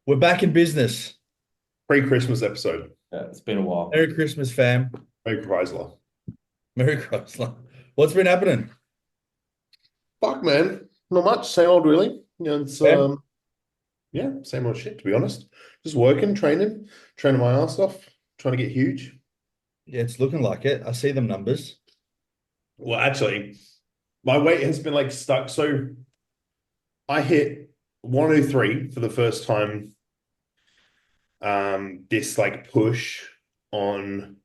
We're back in business. Pre-Christmas episode. Yeah, it's been a while. Merry Christmas, fam. Merry Chrysler. Merry Christmas. What's been happening? Fuck, man. Not much. Same old, really. Yeah. Yeah, same old shit, to be honest. Just working, training my ass off, trying to get huge. Yeah, it's looking like it. I see them numbers. Well, actually, my weight has been like stuck. So I hit 103 for the first time this like push on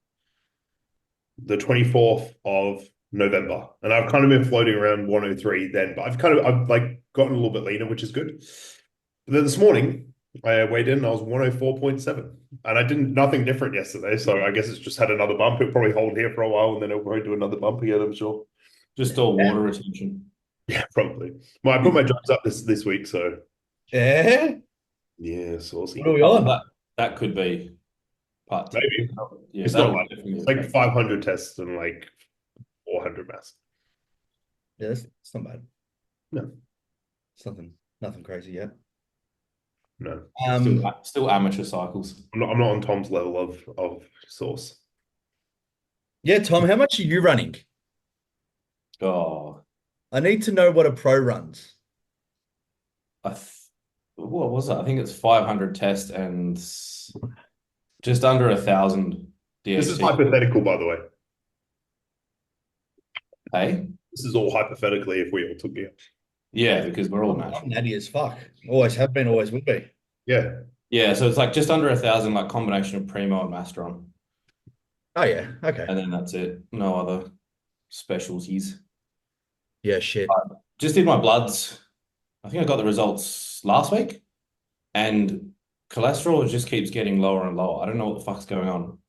the 24th of November. And I've kind of been floating around 103 then, but I've like gotten a little bit leaner, which is good. But then this morning I weighed in and I was 104.7. And I didn't nothing different yesterday. So I guess it's just had another bump. It'll probably hold here for a while and then it'll probably do another bump again, I'm sure. Just all water retention. Yeah, probably. Well, I put my drugs up this week, so Yeah. yeah, saucy. What are we on? That could be part two. Maybe. Yeah, It's that'll not much. definitely It's like affect. 500 tests and like 400 mass. Yeah, it's not bad. No, It's nothing crazy yet. no. Still amateur cycles. I'm not on Tom's level of sauce. Yeah, Tom, how much are you running? Oh, I need to know what a pro runs. what was it? I think it's 500 tests and just under 1,000 This is DHT. hypothetical, by the way. Hey? This is all hypothetically if we all took it. Yeah, because we're all I'm natural. natty as fuck. Always have been, always will be. Yeah. Yeah, so it's like just under 1,000, like combination of Primo and Masteron. Oh yeah, okay. And then that's it. No other specialties. Yeah, shit. Just did my bloods. I think I got the results last week, and cholesterol just keeps getting lower and lower. I don't know what the fuck's going on.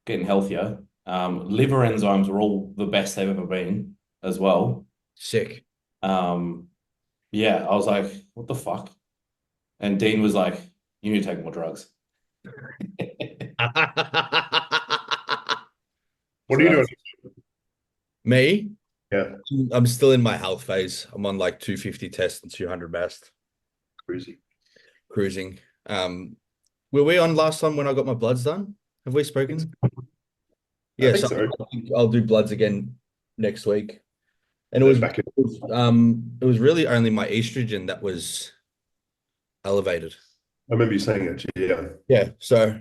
Getting healthier. Liver enzymes are all the best they've ever been as well. Sick. Yeah, I was like, what the fuck? And Dean was like, you need to take more drugs. What are you doing? Me? Yeah. I'm still in my health phase. I'm on like 250 tests and 200 best Crazy. cruising. Were we on last time when I got my bloods done? Have we spoken? Yeah, think so so. I think I'll do bloods again next week. And Back in. it was really only my estrogen that was elevated. I remember you saying it. Yeah. Yeah, so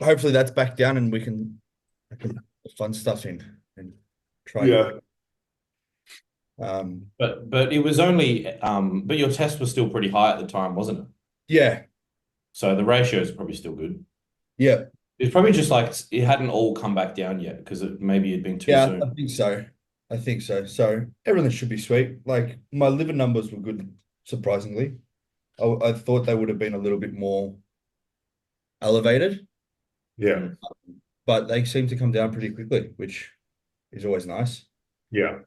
hopefully that's back down and I can put fun stuff in and try. Yeah. But it was only but your test was still pretty high at the time, wasn't it? Yeah, So the ratio is probably still good. yeah, It's probably just like it hadn't all come back down yet because maybe it'd been too yeah. soon. I think so. I think so. So everything should be sweet. Like my liver numbers were good, surprisingly. I thought they would have been a little bit more elevated, Yeah. but they seem to come down pretty quickly, which is always nice. Yeah.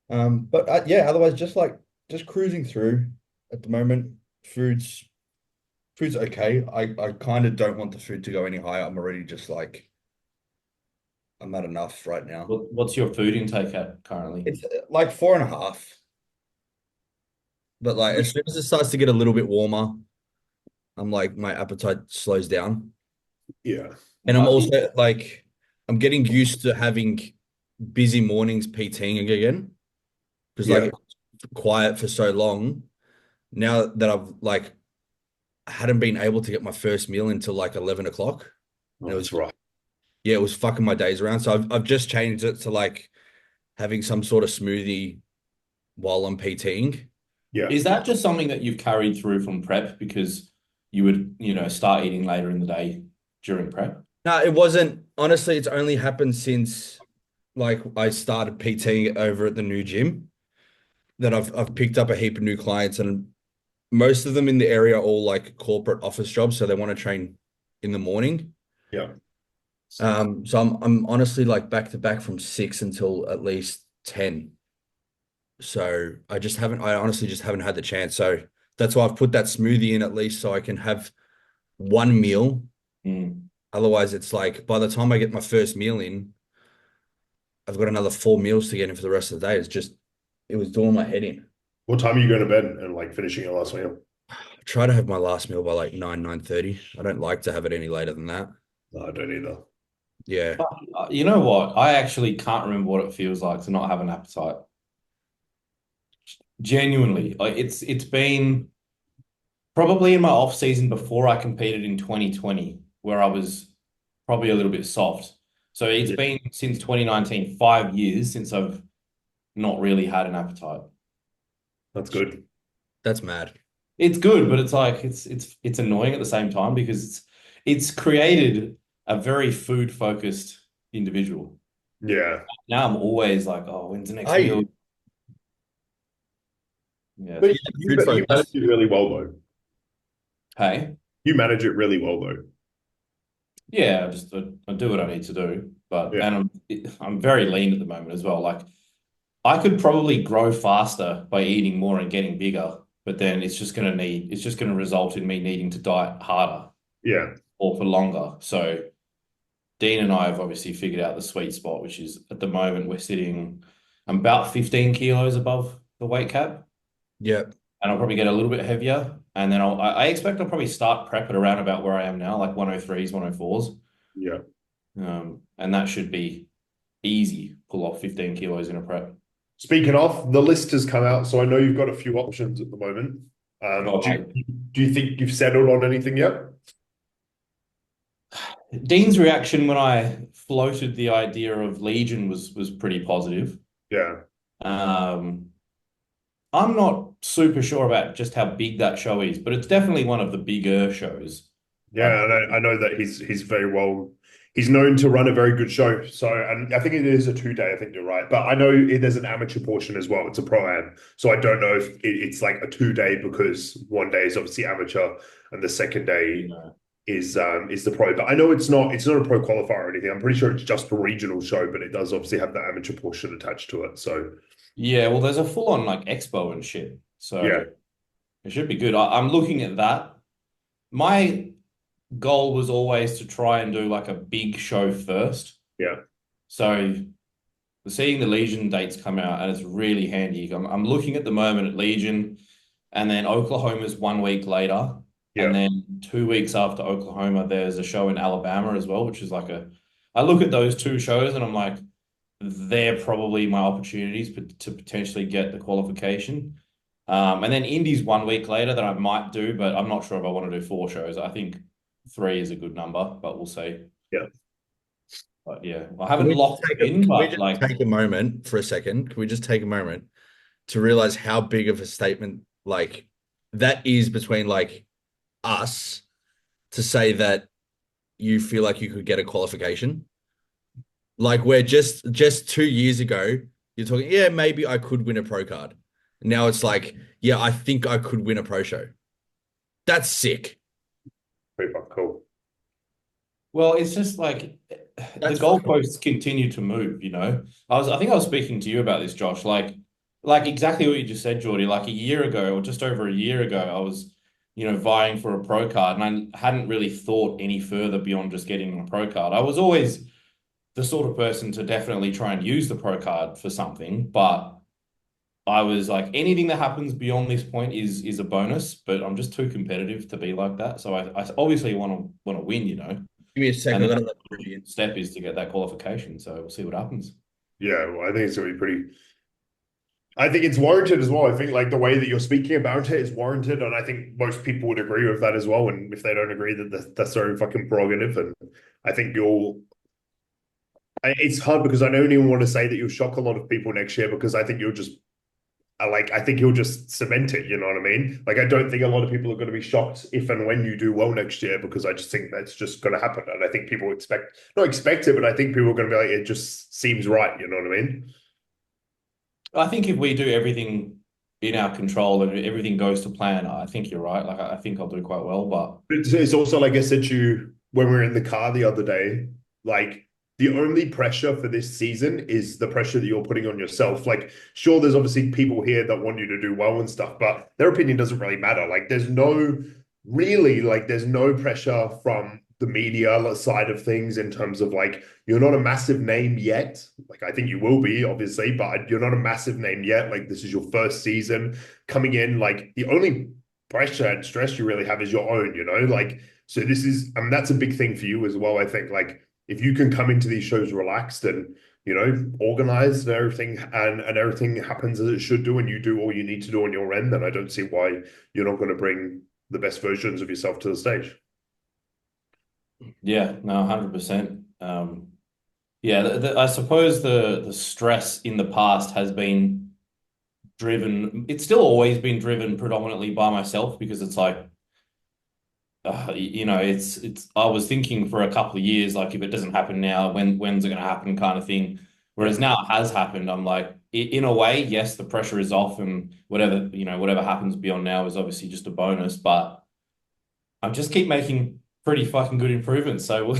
But yeah, otherwise just cruising through at the moment. Food's okay. I kind of don't want the food to go any higher. I'm already just like I'm at enough right now. What's your food intake at currently? It's like 4.5. But like as soon as it starts to get a little bit warmer, I'm like my appetite slows down. Yeah. And I'm also like I'm getting used to having busy mornings PTing again. Because Yeah. like it's quiet for so long. Now that I've like hadn't been able to get my first meal until like 11 o'clock. Oh, that's right. Yeah, it was fucking my days around. So I've just changed it to like having some sort of smoothie while I'm PTing. Yeah. Is that just something that you've carried through from prep because you would, start eating later in the day during prep? No, it wasn't. Honestly, it's only happened since like I started PTing over at the new gym that I've picked up a heap of new clients and most of them in the area are all like corporate office jobs, so they want to train in the morning. Yeah. So I'm honestly like back to back from 6 until at least 10. So I honestly just haven't had the chance. So that's why I've put that smoothie in at least so I can have one meal. Otherwise, it's like by the time I get my first meal in, I've got another 4 meals to get in for the rest of the day. It was doing my head in. What time are you going to bed and like finishing your last meal? try to have my last meal by like 9:30. I don't like to have it any later than that. No, I don't either. Yeah. You know what? I actually can't remember what it feels like to not have an appetite. Genuinely, like it's been probably in my off season before I competed in 2020, where I was probably a little bit soft. So it's Yeah, been since 2019, 5 years since I've not really had an appetite. that's good. That's mad. It's good, but it's like it's annoying at the same time because it's created a very food focused individual. Yeah. Now I'm always like, oh, when's the next Are meal? you? Yeah. But Yeah, food you manage focused. it really well, though. Hey, You manage it really well, though. yeah, I do what I need to do, but Yeah. and I'm very lean at the moment as well. Like I could probably grow faster by eating more and getting bigger, but then it's just gonna result in me needing to diet harder Yeah. or for longer. So Dean and I have obviously figured out the sweet spot, which is at the moment I'm about 15 kilos above the weight cap, Yeah. and I'll probably get a little bit heavier. And then I expect I'll probably start prep at around about where I am now, like 103s, 104s. Yeah. And that should be easy, pull off 15 kilos in a prep. Speaking of, the list has come out, so I know you've got a few options at the moment. Oh, Do you think you've settled on anything yet? Dean's reaction when I floated the idea of Legion was pretty positive. Yeah. Um, I'm not super sure about just how big that show is, but it's definitely one of the bigger shows. Yeah, and I know that he's very well. He's known to run a very good show. So, and I think it is a 2 day. I think you're right, but I know there's an amateur portion as well. It's a pro-am, so I don't know if it's like a 2 day because one day is obviously amateur and the second day Yeah. is the pro. But I know it's not a pro qualifier or anything. I'm pretty sure it's just a regional show, but it does obviously have the amateur portion attached to it. So Yeah, well, there's a full-on like expo and shit, yeah, so it should be good. I'm looking at that. My goal was always to try and do like a big show first. yeah, So seeing the Legion dates come out and it's really handy. I'm looking at the moment at Legion, and then Oklahoma's 1 week later, yeah, and then 2 weeks after Oklahoma, there's a show in Alabama as well, which is like I look at those two shows and I'm like, they're probably my opportunities to potentially get the qualification. And then Indy's 1 week later that I might do, but I'm not sure if I want to do 4 shows. I think 3 is a good number, but we'll see. yeah. But yeah, I haven't locked it in, can we but just like, take a moment for a second? Can we just take a moment to realize how big of a statement like that is between like us to say that you feel like you could get a qualification? Like where just 2 years ago, you're talking, yeah, maybe I could win a pro card. Now it's like, yeah, I think I could win a pro show. That's sick. Pretty fucking cool. well, it's just like the That's fucking goalposts continue to move, you know. I think I was speaking to you about this, Josh. Like exactly what you just said, Jordy. Like a year ago, or just over a year ago, I was, vying for a pro card, and I hadn't really thought any further beyond just getting a pro card. I was always the sort of person to definitely try and use the pro card for something, but I was like, anything that happens beyond this point is a bonus, but I'm just too competitive to be like that. So I obviously want to win, Give me a second. And I then gotta let the you in. step is to get that qualification. So we'll see what happens. Yeah, well, I think it's gonna be pretty. I think it's warranted as well. I think like the way that you're speaking about it is warranted, and I think most people would agree with that as well. And if they don't agree, that's their own fucking prerogative. And I think it's hard because I don't even want to say that you'll shock a lot of people next year because I think I think you'll just cement it. You know what I mean? Like I don't think a lot of people are going to be shocked if and when you do well next year because I just think that's just going to happen. And I think people not expect it, but I think people are going to be like, it just seems right. You know what I mean? I think if we do everything in our control and everything goes to plan, I think you're right. Like I think I'll do quite well, but It's also like I said to you when we were in the car the other day, like the only pressure for this season is the pressure that you're putting on yourself. Like, sure, there's obviously people here that want you to do well and stuff, but their opinion doesn't really matter. Like, there's no pressure from the media side of things in terms of like, you're not a massive name yet. Like, I think you will be, obviously, but you're not a massive name yet. Like, this is your first season coming in. Like, the only pressure and stress you really have is your own, like, so this is, I mean, that's a big thing for you as well. I think, like, if you can come into these shows relaxed and, organized and everything, and everything happens as it should do, and you do all you need to do on your end, then I don't see why you're not going to bring the best versions of yourself to the stage. Yeah, no, 100%. Yeah, I suppose the stress in the past has been driven. It's still always been driven predominantly by myself because it's like, it's. I was thinking for a couple of years, like if it doesn't happen now, when's it going to happen, kind of thing. Whereas now it has happened. I'm like, in a way, yes, the pressure is off, and whatever happens beyond now is obviously just a bonus. But I just keep making pretty fucking good improvements. So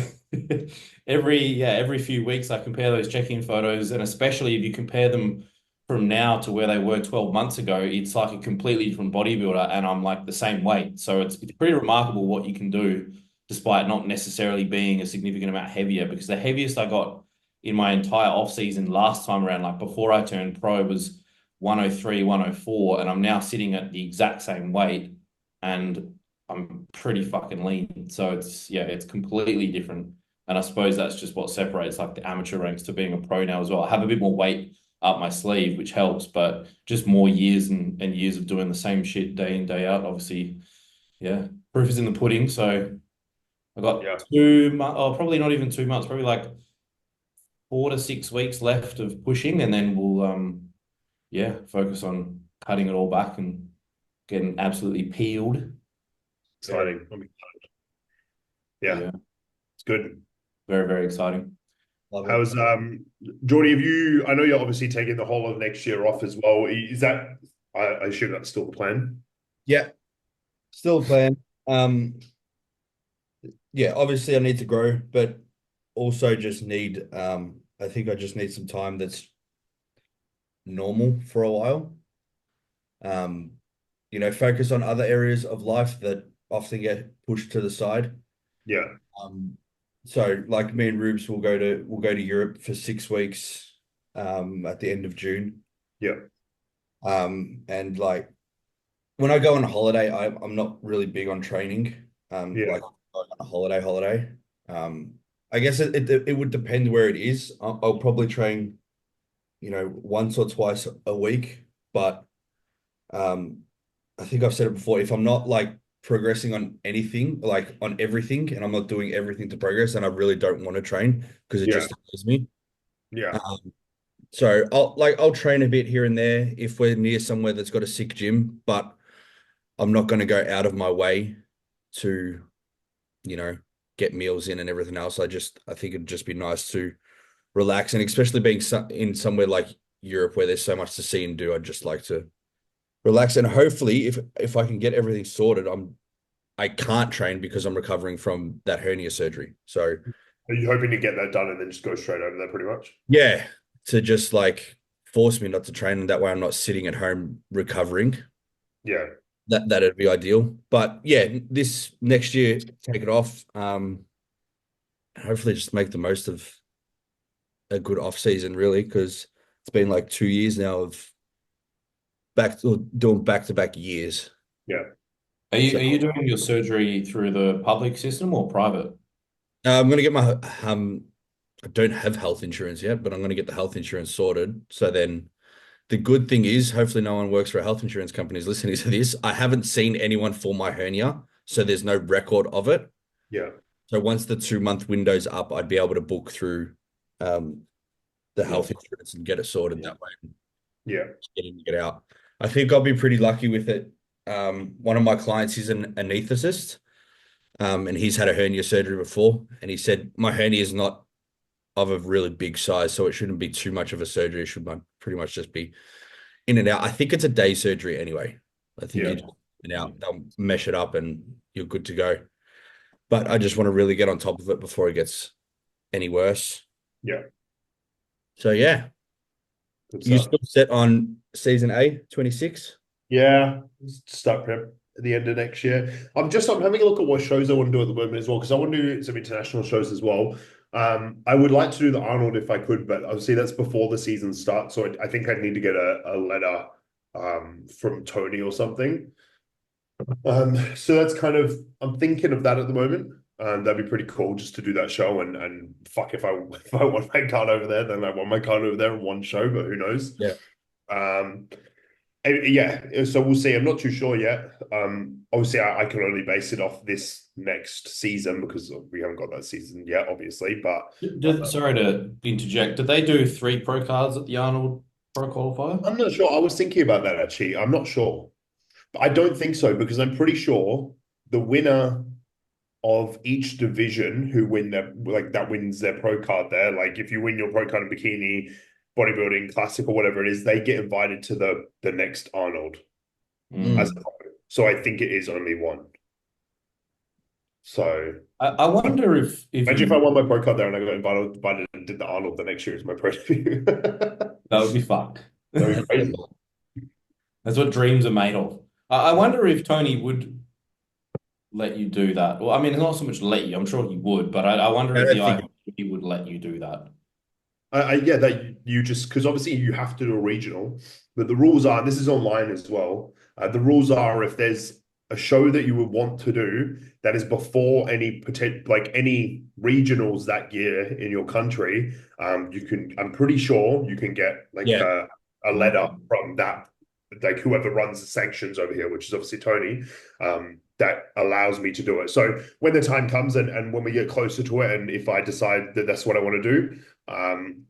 every few weeks I compare those check-in photos, and especially if you compare them from now to where they were 12 months ago, it's like a completely different bodybuilder, and I'm like the same weight. So it's pretty remarkable what you can do despite not necessarily being a significant amount heavier, because the heaviest I got in my entire off season last time around, like before I turned pro, was 103, 104, and I'm now sitting at the exact same weight, and I'm pretty fucking lean. So it's completely different. And I suppose that's just what separates like the amateur ranks to being a pro now as well. I have a bit more weight up my sleeve, which helps, but just more years and years of doing the same shit day in, day out. Obviously, yeah, proof is in the pudding. So I got Yeah. 2 months, oh, probably not even 2 months, probably like 4 to 6 weeks left of pushing, and then we'll focus on cutting it all back and getting absolutely peeled. Exciting. I'm excited. Yeah, Yeah, it's good. very, very exciting. Love it. How's Jordy, I know you're obviously taking the whole of next year off as well. Is that, I assume that's still the plan? Yeah, still a plan. Yeah, obviously I need to grow, but also just need I think I just need some time that's normal for a while. Um, focus on other areas of life that often get pushed to the side. Yeah. So like me and Rubes will go to Europe for 6 weeks at the end of June. Yeah. And like when I go on holiday, I'm not really big on training. Yeah. Like on a holiday. I guess it would depend where it is. I'll probably train, once or twice a week, but I think I've said it before. If I'm not like progressing on anything, like on everything, and I'm not doing everything to progress, then I really don't want to train because it Yeah. just annoys me. Yeah. So I'll train a bit here and there if we're near somewhere that's got a sick gym, but I'm not going to go out of my way to, get meals in and everything else. I think it'd just be nice to relax, and especially being in somewhere like Europe where there's so much to see and do. I'd just like to relax, and hopefully if I can get everything sorted, I can't train because I'm recovering from that hernia surgery. So Are you hoping to get that done and then just go straight over there pretty much? yeah, to just like force me not to train, and that way I'm not sitting at home recovering. Yeah. That'd be ideal. But yeah, this next year, take it off. Hopefully just make the most of a good off season, really, because it's been like 2 years now of doing back-to-back years. Yeah. Are you doing your surgery through the public system or private? I'm gonna get my I don't have health insurance yet, but I'm gonna get the health insurance sorted. So then the good thing is, hopefully no one works for a health insurance company is listening to this. I haven't seen anyone for my hernia, so there's no record of it. Yeah. So once the 2 month window's up, I'd be able to book through the health insurance and get it sorted that way. Yeah. Get in, get out. I think I'll be pretty lucky with it. One of my clients is an anesthetist, and he's had a hernia surgery before, and he said my hernia is not of a really big size, so it shouldn't be too much of a surgery. It should pretty much just be in and out. I think it's a day surgery anyway. I think you just in and out, they'll mesh it up and you're good to go. But I just want to really get on top of it before it gets any worse. Yeah. So yeah, Good you stuff. still set on season A, 26? Yeah. Start prep at the end of next year. I'm having a look at what shows I want to do at the moment as well, because I want to do some international shows as well. I would like to do the Arnold if I could, but obviously that's before the season starts. So I think I'd need to get a letter from Tony or something. So that's kind of, I'm thinking of that at the moment. That'd be pretty cool just to do that show and fuck if I if I want my card over there, then I want my card over there in one show, but who knows? Yeah. Um, yeah, so we'll see. I'm not too sure yet. Obviously, I can only base it off this next season because we haven't got that season yet, obviously. But Sorry to interject. Did they do 3 pro cards at the Arnold Pro Qualifier? I'm not sure. I was thinking about that actually. I'm not sure, but I don't think so because I'm pretty sure the winner of each division who win their like that wins their pro card there. Like if you win your pro card in bikini, bodybuilding, classic, or whatever it is, they get invited to the next Arnold as a Mm. pro. So I think it is only one. So I wonder if imagine if I you won my pro card there and I got invited and did the Arnold the next year as my pro debut. That'd that would be fucked. be crazy. That's what dreams are made of. I wonder if Tony would let you do that. Well, I mean, not so much let you. I'm sure he would, but I wonder I if don't the think. idea he would let you do that. Yeah, that you just because obviously you have to do a regional, but the rules are, and this is online as well. The rules are if there's a show that you would want to do that is before any potential, like any regionals that year in your country, you can. I'm pretty sure you can get like Yeah. a letter from that, like whoever runs the sanctions over here, which is obviously Tony, that allows me to do it. So when the time comes and when we get closer to it, and if I decide that that's what I want to do.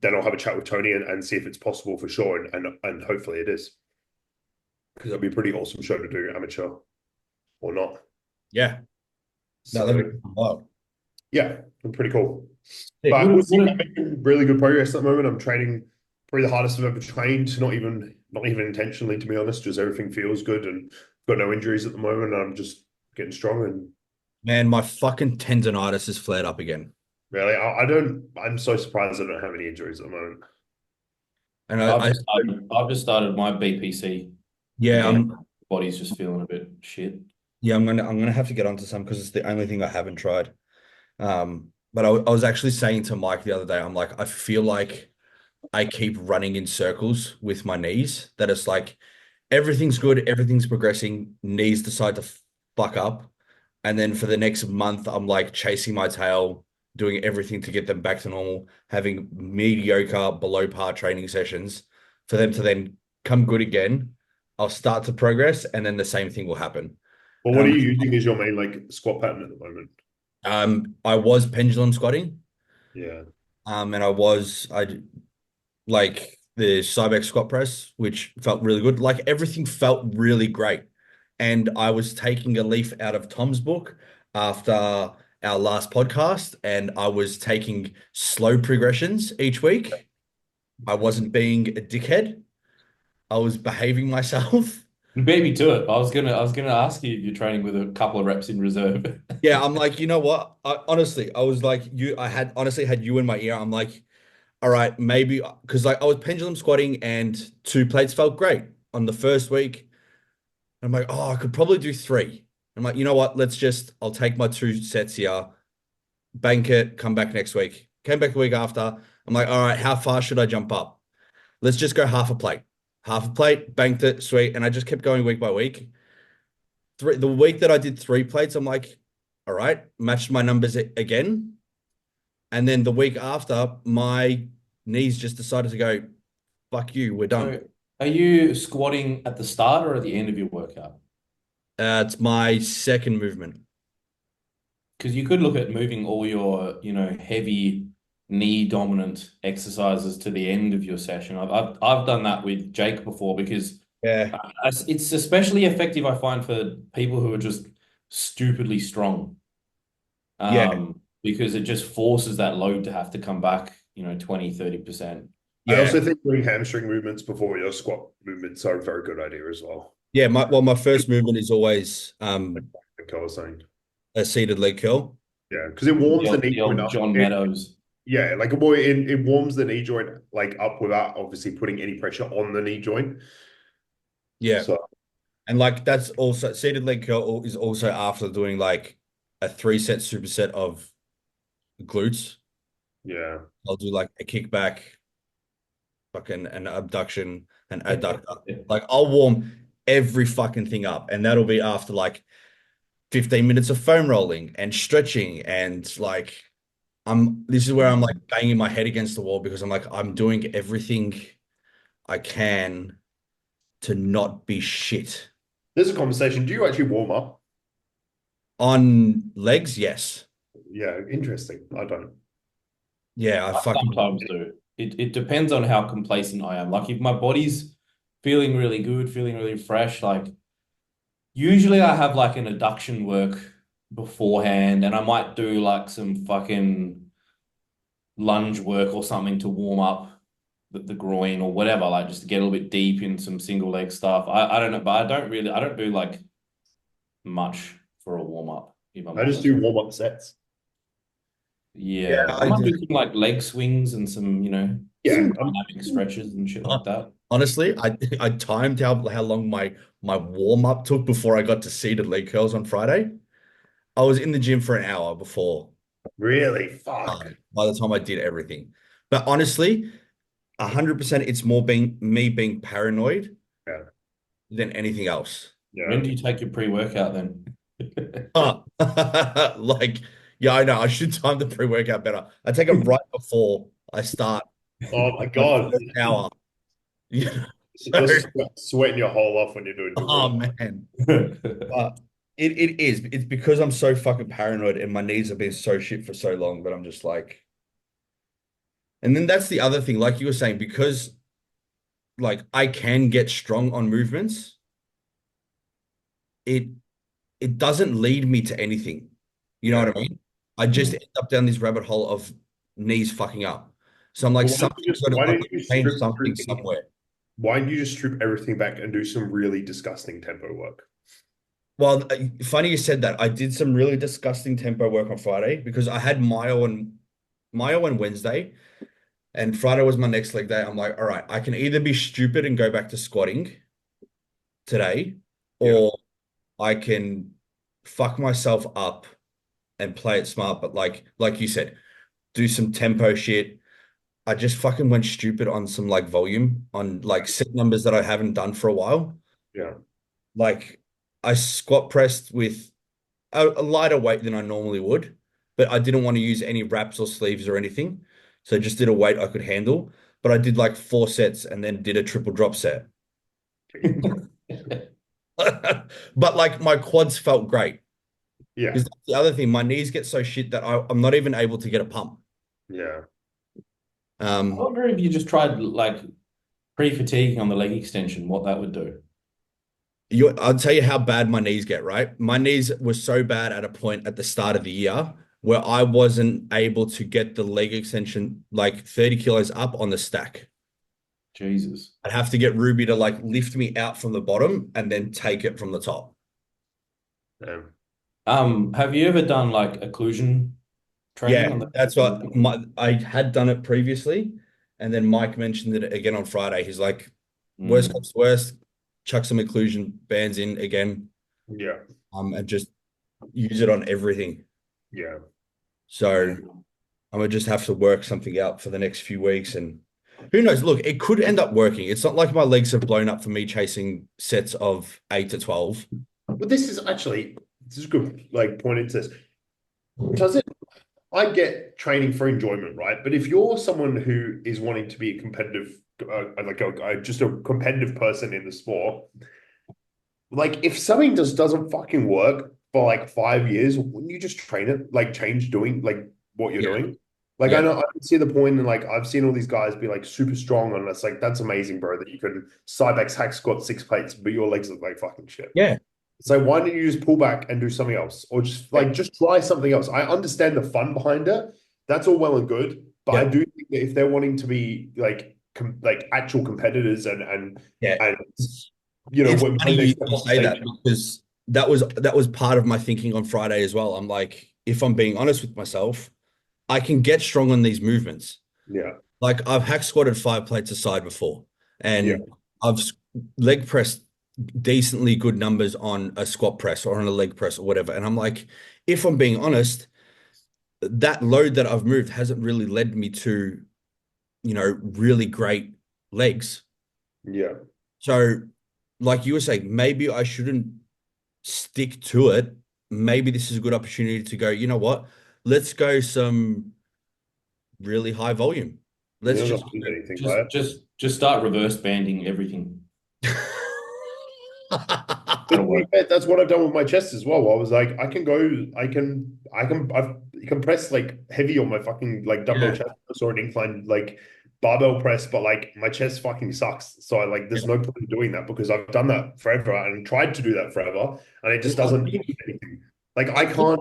Then I'll have a chat with Tony and see if it's possible for sure, and hopefully it is because that'd be a pretty awesome show to do amateur or not. Yeah. No, that'd So be wild. yeah, pretty cool. Sick. But we'll see. I'm Would making really good progress at the moment. I'm training probably the hardest I've ever trained. Not even intentionally, to be honest. Just everything feels good and got no injuries at the moment. And I'm just getting strong and Man, my fucking tendonitis has flared up again. really, I don't. I'm so surprised I don't have any injuries at the moment. And I've just started my BPC yeah, again. Body's just feeling a bit shit. I'm gonna have to get onto some because it's the only thing I haven't tried. But I was actually saying to Mike the other day, I'm like, I feel like I keep running in circles with my knees. That it's like everything's good, everything's progressing, knees decide to fuck up. And then for the next month, I'm like chasing my tail, doing everything to get them back to normal, having mediocre below par training sessions for them to then come good again. I'll start to progress, and then the same thing will happen. But And what are you using as your main like squat pattern at the moment? I was pendulum squatting, Yeah. and I like the Cybex squat press, which felt really good. Like everything felt really great. And I was taking a leaf out of Tom's book after our last podcast, and I was taking slow progressions each week. I wasn't being a dickhead. I was behaving myself. You beat me to it. I was gonna ask you if you're training with a couple of reps in reserve. Yeah, I'm like, you know what? Honestly, I was like, I had honestly had you in my ear. I'm like, all right, maybe because like I was pendulum squatting and 2 plates felt great on the first week. I'm like, oh, I could probably do 3. I'm like, you know what? I'll take my 2 sets here, bank it, come back next week. Came back the week after. I'm like, all right, how far should I jump up? Let's just go half a plate. Half a plate, banked it, sweet. And I just kept going week by week. The week that I did 3 plates, I'm like, all right, matched my numbers again. And then the week after, my knees just decided to go, fuck you, we're done. So, are you squatting at the start or at the end of your workout? It's my second movement. Because you could look at moving all your, heavy knee dominant exercises to the end of your session. I've done that with Jake before because Yeah. it's especially effective, I find, for people who are just stupidly strong. Yeah. Because it just forces that load to have to come back, 20, 30%. I Yeah. also think doing hamstring movements before your squat movements are a very good idea as well. Yeah. My first movement is always Like I was saying. a seated leg curl. Yeah, because it warms the knee The joint old up. John Meadows. Yeah, like it warms the knee joint like up without obviously putting any pressure on the knee joint. Yeah. So And like that's also seated leg curl is also after doing like a 3 set superset of glutes. yeah, I'll do like a kickback, fucking an abduction, an adductor. Like I'll warm every fucking thing up. And that'll be after like 15 minutes of foam rolling and stretching. And like, this is where I'm like banging my head against the wall because I'm like, I'm doing everything I can to not be shit. There's a conversation. Do you actually warm up? On legs, yes. Yeah, interesting. I don't. Yeah, I I fucking sometimes do. It depends on how complacent I am. Like if my body's feeling really good, feeling really fresh, like usually I have like an adduction work beforehand and I might do like some fucking lunge work or something to warm up the groin or whatever, like just to get a little bit deep in some single leg stuff. I don't know, but I don't do like much for a warm up, if I'm I just honest. do warm up sets. yeah, Yeah. I I might do. do some like leg swings and some, Yeah, some dynamic stretches and shit like that. Honestly, I timed how long my warm up took before I got to seated leg curls on Friday. I was in the gym for an hour before really. Fuck. by the time I did everything. But honestly, 100% it's more being me being paranoid Yeah, than anything else. yeah. When do you take your pre-workout then? Uh, like, yeah, I know. I should time the pre-workout better. I take it right before I start Oh my my God. first hour. Yeah. You're So, sweating your hole off when you're doing your oh warm. man. But it is. It's because I'm so fucking paranoid and my knees have been so shit for so long that I'm just like, and then that's the other thing, like you were saying, because like I can get strong on movements, it it doesn't lead me to anything. You know Yeah. what I mean? I just end up down this rabbit hole of knees fucking up. So I'm like, Well, something's got to, why I've don't got you to just change strip something everything? somewhere. Why don't you just strip everything back and do some really disgusting tempo work? Well, funny you said that. I did some really disgusting tempo work on Friday because I had Myo on Wednesday, and Friday was my next leg day. I'm like, all right, I can either be stupid and go back to squatting today, Yeah. or I can fuck myself up and play it smart. But like you said, do some tempo shit. I just fucking went stupid on some like volume on like set numbers that I haven't done for a while. Yeah. Like I squat pressed with a lighter weight than I normally would, but I didn't want to use any wraps or sleeves or anything. So I just did a weight I could handle. But I did like 4 sets and then did a triple drop set. But like my quads felt great Yeah. because that's the other thing. My knees get so shit that I'm not even able to get a pump. Yeah. I Um, wonder if you just tried like pre-fatiguing on the leg extension, what that would do. I'll tell you how bad my knees get, right? My knees were so bad at a point at the start of the year where I wasn't able to get the leg extension like 30 kilos up on the stack. Jesus. I'd have to get Ruby to like lift me out from the bottom and then take it from the top. Yeah. Have you ever done like occlusion training Yeah, on the that's what I had done it previously. And then Mike mentioned it again on Friday. He's like, worst Mm. comes to worst, chuck some occlusion bands in again, Yeah. and just use it on everything. Yeah. So I'm gonna just have to work something out for the next few weeks, and who knows? Look, it could end up working. It's not like my legs have blown up for me chasing sets of 8 to 12. But this is a good like point into this. Does it I get training for enjoyment, right? But if you're someone who is wanting to be a competitive, just a competitive person in the sport, like if something just doesn't fucking work for like 5 years, wouldn't you just train it, like change doing like what you're Yeah, doing? Like I yeah, know I can see the point, and like I've seen all these guys be like super strong, and it's like that's amazing, bro, that you can Cybex hack squat 6 plates, but your legs look like fucking shit. yeah. So why don't you just pull back and do something else, or just try something else? I understand the fun behind it. That's all well and good, but I Yeah, do think that if they're wanting to be like actual competitors yeah. and It's funny when they step you off the say that stage, because that was part of my thinking on Friday as well. I'm like, if I'm being honest with myself, I can get strong on these movements. yeah, Like I've hack squatted 5 plates aside before, yeah, and I've leg pressed decently good numbers on a squat press or on a leg press or whatever. And I'm like, if I'm being honest, that load that I've moved hasn't really led me to, really great legs. yeah, So like you were saying, maybe I shouldn't stick to it. Maybe this is a good opportunity to go, you know what? Let's go some really high volume. Let's You're not just gonna lose anything by Just it. just just start reverse banding everything. But That'll to be work. fair, that's what I've done with my chest as well. I was like, I can press like heavy on my fucking like dumbbell Yeah. chest press or an incline like barbell press, but like my chest fucking sucks. So I like, Yeah. there's no point in doing that because I've done that forever and tried to do that forever, and it just I doesn't do think anything. Like I I think can't.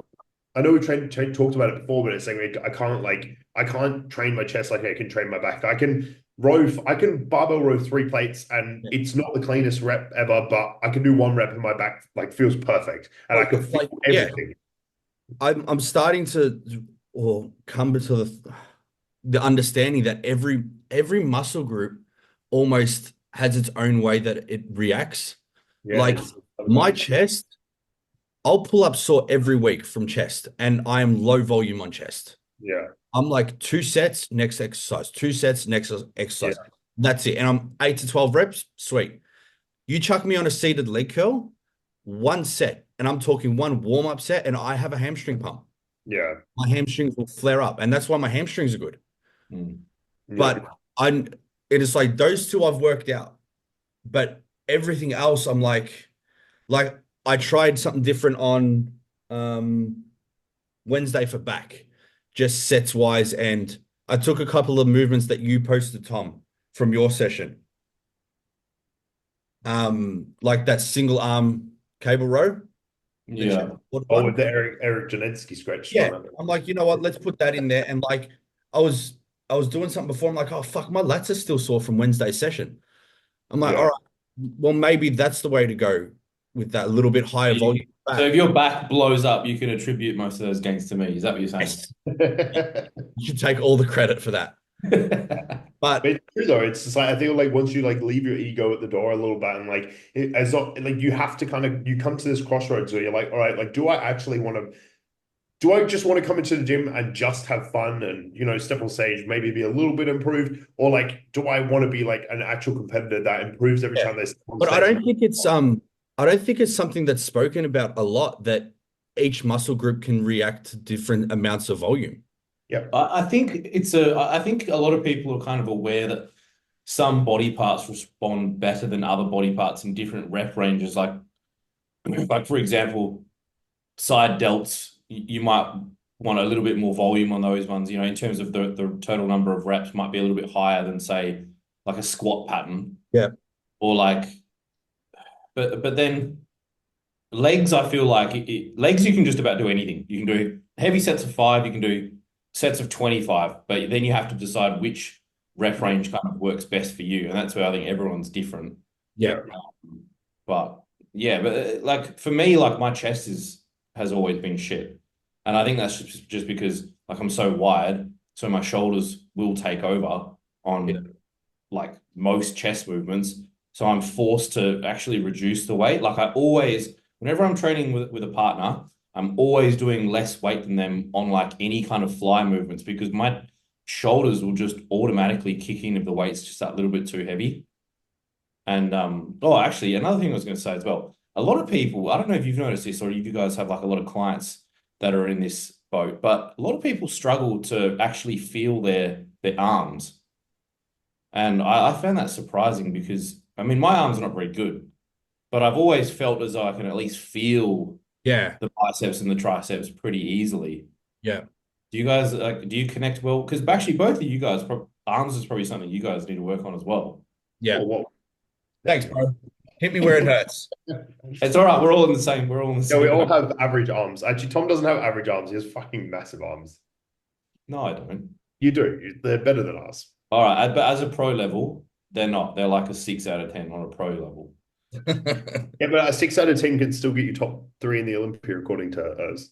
I know we talked about it before, but it's like I can't train my chest like I can train my back. I can barbell row 3 plates and yeah. it's not the cleanest rep ever, but I can do 1 rep and my back like feels perfect and I Well, can it's feel like, yeah, everything. I'm starting to or come to the understanding that every muscle group almost has its own way that it reacts. Yeah, Like it's my sabotage. chest, I'll pull up sore every week from chest, and I am low volume on chest. Yeah, I'm like 2 sets, next exercise, 2 sets, next yeah, exercise. That's it. And I'm 8 to 12 reps. Sweet. You chuck me on a seated leg curl, 1 set, and I'm talking one warm-up set, and I have a hamstring pump. yeah, My hamstrings will flare up, and that's why my hamstrings are good. Mm. yeah. But I'm it is like those two I've worked out. But everything else, I'm like I tried something different on um Wednesday for back, just sets wise, and I took a couple of movements that you posted, Tom, from your session. Like that single arm cable row, the chest Yeah. Oh, with one. the Eric Janetsky scratch Yeah, on it. I'm like, you know what? Let's put that in there. And like, I was I was doing something before. I'm like, oh fuck, my lats are still sore from Wednesday's session. I'm like, all Yeah, right, well maybe that's the way to go with that little bit higher volume So back. if your back blows up, you can attribute most of those gains to me. Is that what you're saying? Yes, you should take all the credit for that. But But it's true though. It's just like I feel like once you like leave your ego at the door a little bit and like as like you have to kind of you come to this crossroads where you're like, all right, like do I actually want to do I just want to come into the gym and just have fun and step on stage, maybe be a little bit improved, or like do I want to be like an actual competitor that improves every yeah, time they step on but stage? I don't think it's something that's spoken about a lot that each muscle group can react to different amounts of volume. Yeah, I think a lot of people are kind of aware that some body parts respond better than other body parts in different rep ranges. Like for example, side delts, you might want a little bit more volume on those ones, in terms of the total number of reps might be a little bit higher than say like a squat pattern Yeah. or like, but then legs, I feel like legs, you can just about do anything. You can do heavy sets of 5, you can do sets of 25, but then you have to decide which rep yeah, range kind of works best for you. And that's where I think everyone's different. Yeah. yeah, But yeah, but like for me, like my chest has always been shit. And I think that's just because like I'm so wide, so my shoulders will take over Yeah. on like most chest movements. So I'm forced to actually reduce the weight. Like I always, whenever I'm training with a partner, I'm always doing less weight than them on like any kind of fly movements because my shoulders will just automatically kick in if the weight's just that little bit too heavy. And oh, actually, another thing I was going to say as well. A lot of people, I don't know if you've noticed this or if you guys have like a lot of clients that are in this boat, but a lot of people struggle to actually feel their arms. And I found that surprising because I mean my arms are not very good, but I've always felt as though I can at least feel Yeah. the biceps and the triceps pretty easily. Yeah. Do you guys like do you connect well? Because actually both of you guys, arms is probably something you guys need to work on as well. Yeah. oh well, Thanks, bro. Hit me where it hurts. It's all right. We're all in the yeah, we same all boat. have average arms. Actually, Tom doesn't have average arms. He has fucking massive arms. No, I don't. You do. They're better than us. All right, but as a pro level, they're not. They're like a 6 out of 10 on a pro level. Yeah, but a 6 out of 10 can still get you top three in the Olympia according to us.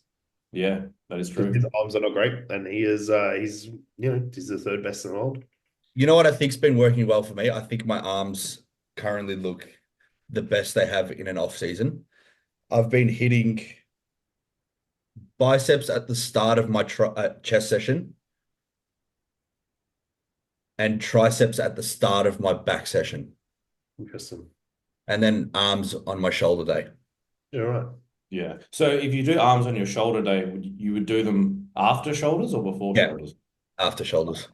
Yeah, that is Because his true. arms are not great, and he's the third best in the world. You know what I think's been working well for me? I think my arms currently look the best they have in an off season. I've been hitting biceps at the start of my chest session and triceps at the start of my back session. Interesting. and then arms on my shoulder day. Yeah, right. Yeah. So if you do arms on your shoulder day, you would do them after shoulders or before Yeah, shoulders? after shoulders.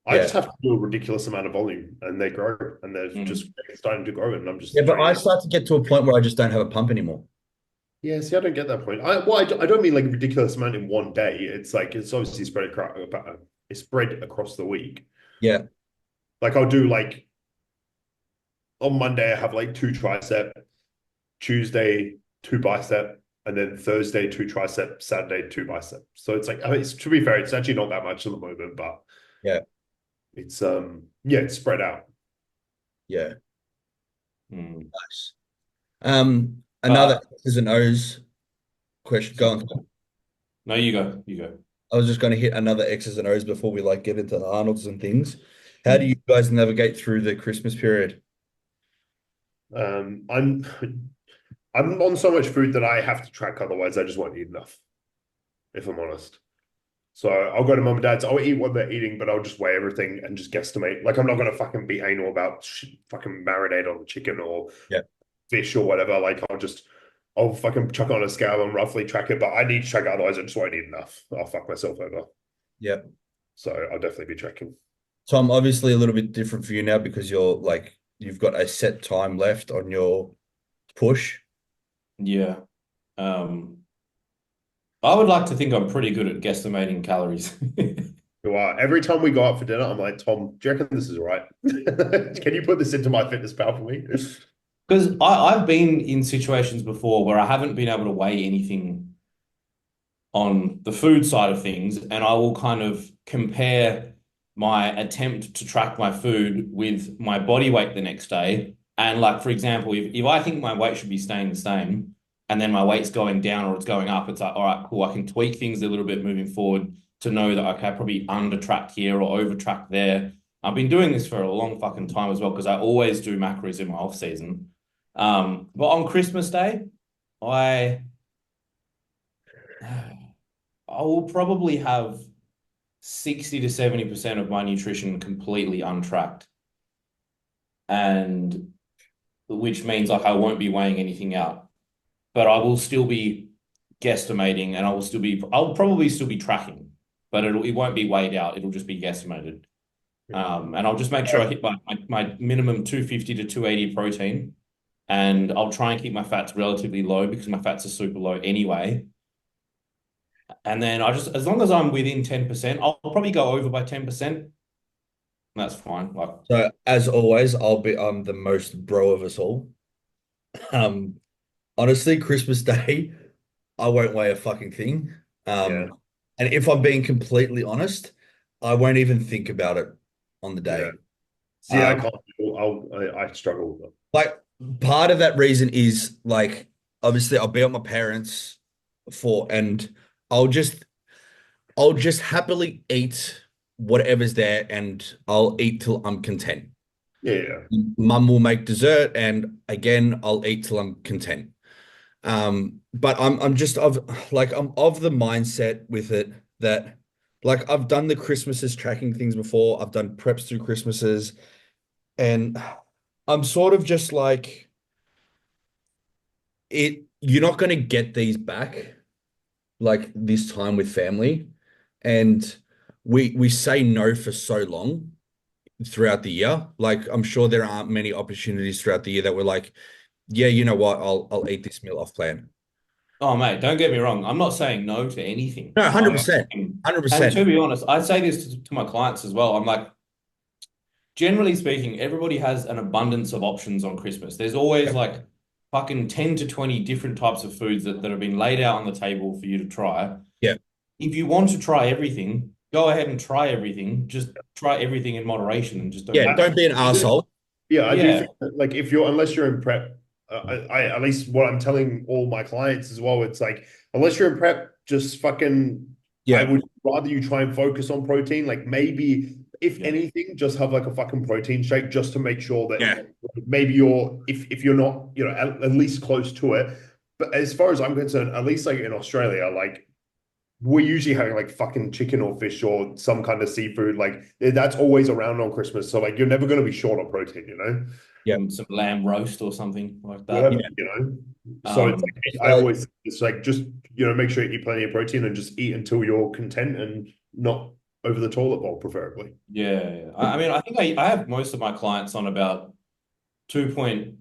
I Yeah. just have to do a ridiculous amount of volume and they grow and they're Mm. just starting to grow and I'm Yeah, just but I training. start to get to a point where I just don't have a pump anymore. Yeah, see, I don't get that point. I don't mean like a ridiculous amount in one day. It's like it's obviously spread across it's spread across the week. Yeah. Like I'll do like on Monday I have like 2 tricep, Tuesday 2 bicep, and then Thursday 2 tricep, Saturday 2 bicep. So it's like I mean, it's, to be fair, it's actually not that much at the moment, but Yeah. it's yeah, it's spread out. Yeah. Mm. Nice. Another X's and O's question. Go So, on. no, you go. You go. I was just going to hit another X's and O's before we like get into the Arnold's and things. How do you guys navigate through the Christmas period? I'm I'm on so much food that I have to track, otherwise I just won't eat enough, if I'm honest. So I'll go to mum and dad's, I'll eat what they're eating, but I'll just weigh everything and just guesstimate. Like I'm not gonna fucking be anal about fucking marinade on the chicken or Yeah. fish or whatever. Like I'll fucking chuck on a scale and roughly track it, but I need to track it, otherwise I just won't eat enough. I'll fuck myself over. Yeah. So I'll definitely be tracking. So I'm obviously a little bit different for you now because you're like you've got a set time left on your push. Yeah. Um, I would like to think I'm pretty good at guesstimating calories. You are. Every time we go out for dinner, I'm like, Tom, do you reckon this is right? Can you put this into my fitness pal for me? Because I've been in situations before where I haven't been able to weigh anything on the food side of things, and I will kind of compare my attempt to track my food with my body weight the next day. And like, for example, if I think my weight should be staying the same and then my weight's going down or it's going up, it's like, all right, cool, I can tweak things a little bit moving forward to know that, okay, I probably under tracked here or over tracked there. I've been doing this for a long fucking time as well because I always do macros in my off season. But on Christmas Day, I I will probably have 60 to 70% of my nutrition completely untracked. And which means like I won't be weighing anything out. But I will still be guesstimating and I'll probably still be tracking, but it won't be weighed out. It'll just be guesstimated. And I'll just make sure I hit my minimum 250 to 280 protein. And I'll try and keep my fats relatively low because my fats are super low anyway. And then as long as I'm within 10%, I'll probably go over by 10%. That's fine. Like, So as always, I'm the most bro of us all. Um, Honestly, Christmas Day, I won't weigh a fucking thing. Yeah. And if I'm being completely honest, I won't even think about it on the day. Yeah. See, I Um, can't I struggle with them. like part of that reason is like obviously I'll be at my parents and I'll just I'll just happily eat whatever's there and I'll eat till I'm content. Yeah. Mum will make dessert and again I'll eat till I'm content. But I'm just I'm of the mindset with it that like I've done the Christmases tracking things before. I've done preps through Christmases and I'm sort of just like you're not going to get these back like this time with family. And we say no for so long throughout the year. Like I'm sure there aren't many opportunities throughout the year that we're like, yeah, you know what, I'll eat this meal off plan. oh mate, don't get me wrong. I'm not saying no to anything. No, I 100%. and to 100%. be honest, I say this to my clients as well. I'm like, generally speaking, everybody has an abundance of options on Christmas. There's always like fucking 10 to 20 different types of foods that have been laid out on the table for you to try. Yeah. If you want to try everything, go ahead and try everything. Just try everything in moderation and just Yeah, don't. don't be an asshole. Yeah, I do Yeah. think that, like unless you're in prep, I at least what I'm telling all my clients as well, it's like unless you're in prep, just fucking. I Yeah. would rather you try and focus on protein. Like maybe if anything, just have like a fucking protein shake just to make sure that Yeah. maybe if you're not at least close to it. But as far as I'm concerned, at least like in Australia, like we're usually having like fucking chicken or fish or some kind of seafood. Like that's always around on Christmas. So like you're never going to be short on protein, you know? Yeah. Some lamb roast or something like that. Whatever, Yeah. you know? So it's like, I So, always, it's like, just, you know, make sure you eat plenty of protein and just eat until you're content and not over the toilet bowl, preferably. Yeah. I mean, I think I have most of my clients on about 2.4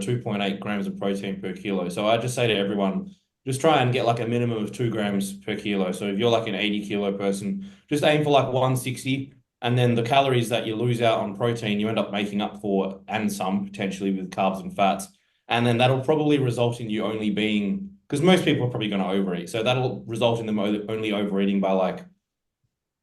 to 2.8 grams of protein per kilo. So I just say to everyone, just try and get like a minimum of 2 grams per kilo. So if you're like an 80 kilo person, just aim for like 160. And then the calories that you lose out on protein, you end up making up for, and some potentially with carbs and fats. And then that'll probably result in you only being, because most people are probably going to overeat. So that'll result in them only overeating by like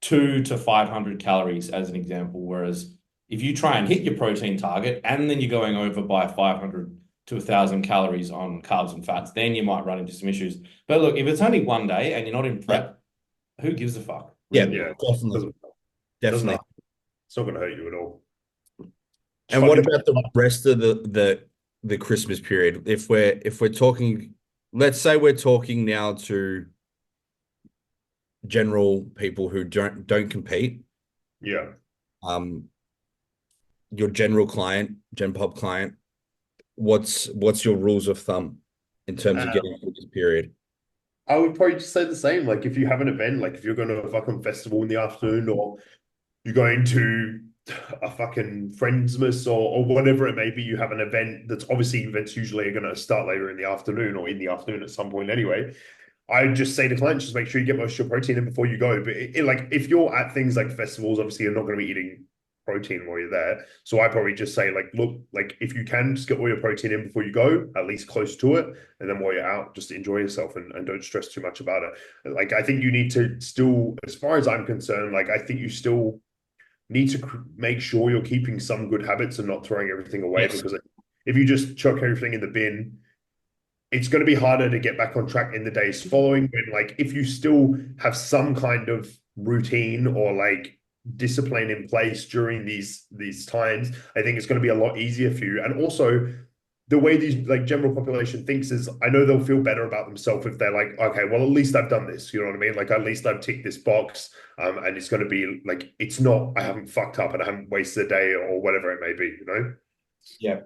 2 to 500 calories as an example. Whereas if you try and hit your protein target and then you're going over by 500 to 1,000 calories on carbs and fats, then you might run into some issues. But look, if it's only one day and you're not in prep, who gives a fuck? yeah, Really? Yeah. definitely. Doesn't Definitely. it's not going to hurt you at all. And what about the rest of the Christmas period? If we're talking, let's say we're talking now to general people who don't compete, Yeah. your general client, Gen Pop client, what's your rules of thumb in terms of getting through this period? I would probably just say the same. Like if you have an event, like if you're going to a fucking festival in the afternoon or you're going to a fucking Friendsmas or whatever it may be, you have an event that's obviously events usually are going to start later in the afternoon or in the afternoon at some point anyway. I just say to clients, just make sure you get most of your protein in before you go. But like if you're at things like festivals, obviously you're not going to be eating protein while you're there. So I probably just say like, look, like if you can just get all your protein in before you go, at least close to it. And then while you're out, just enjoy yourself and don't stress too much about it. Like I think you need to still, as far as I'm concerned, like I think you still need to make sure you're keeping some good habits and not throwing everything away. Yes. Because if you just chuck everything in the bin, it's going to be harder to get back on track in the days following. When like if you still have some kind of routine or like discipline in place during these times, I think it's going to be a lot easier for you. And also the way these like general population thinks is, I know they'll feel better about themselves if they're like, okay, well at least I've done this, you know what I mean? Like at least I've ticked this box, and it's going to be like, it's not, I haven't fucked up and I haven't wasted a day or whatever it may be, you know? Yeah.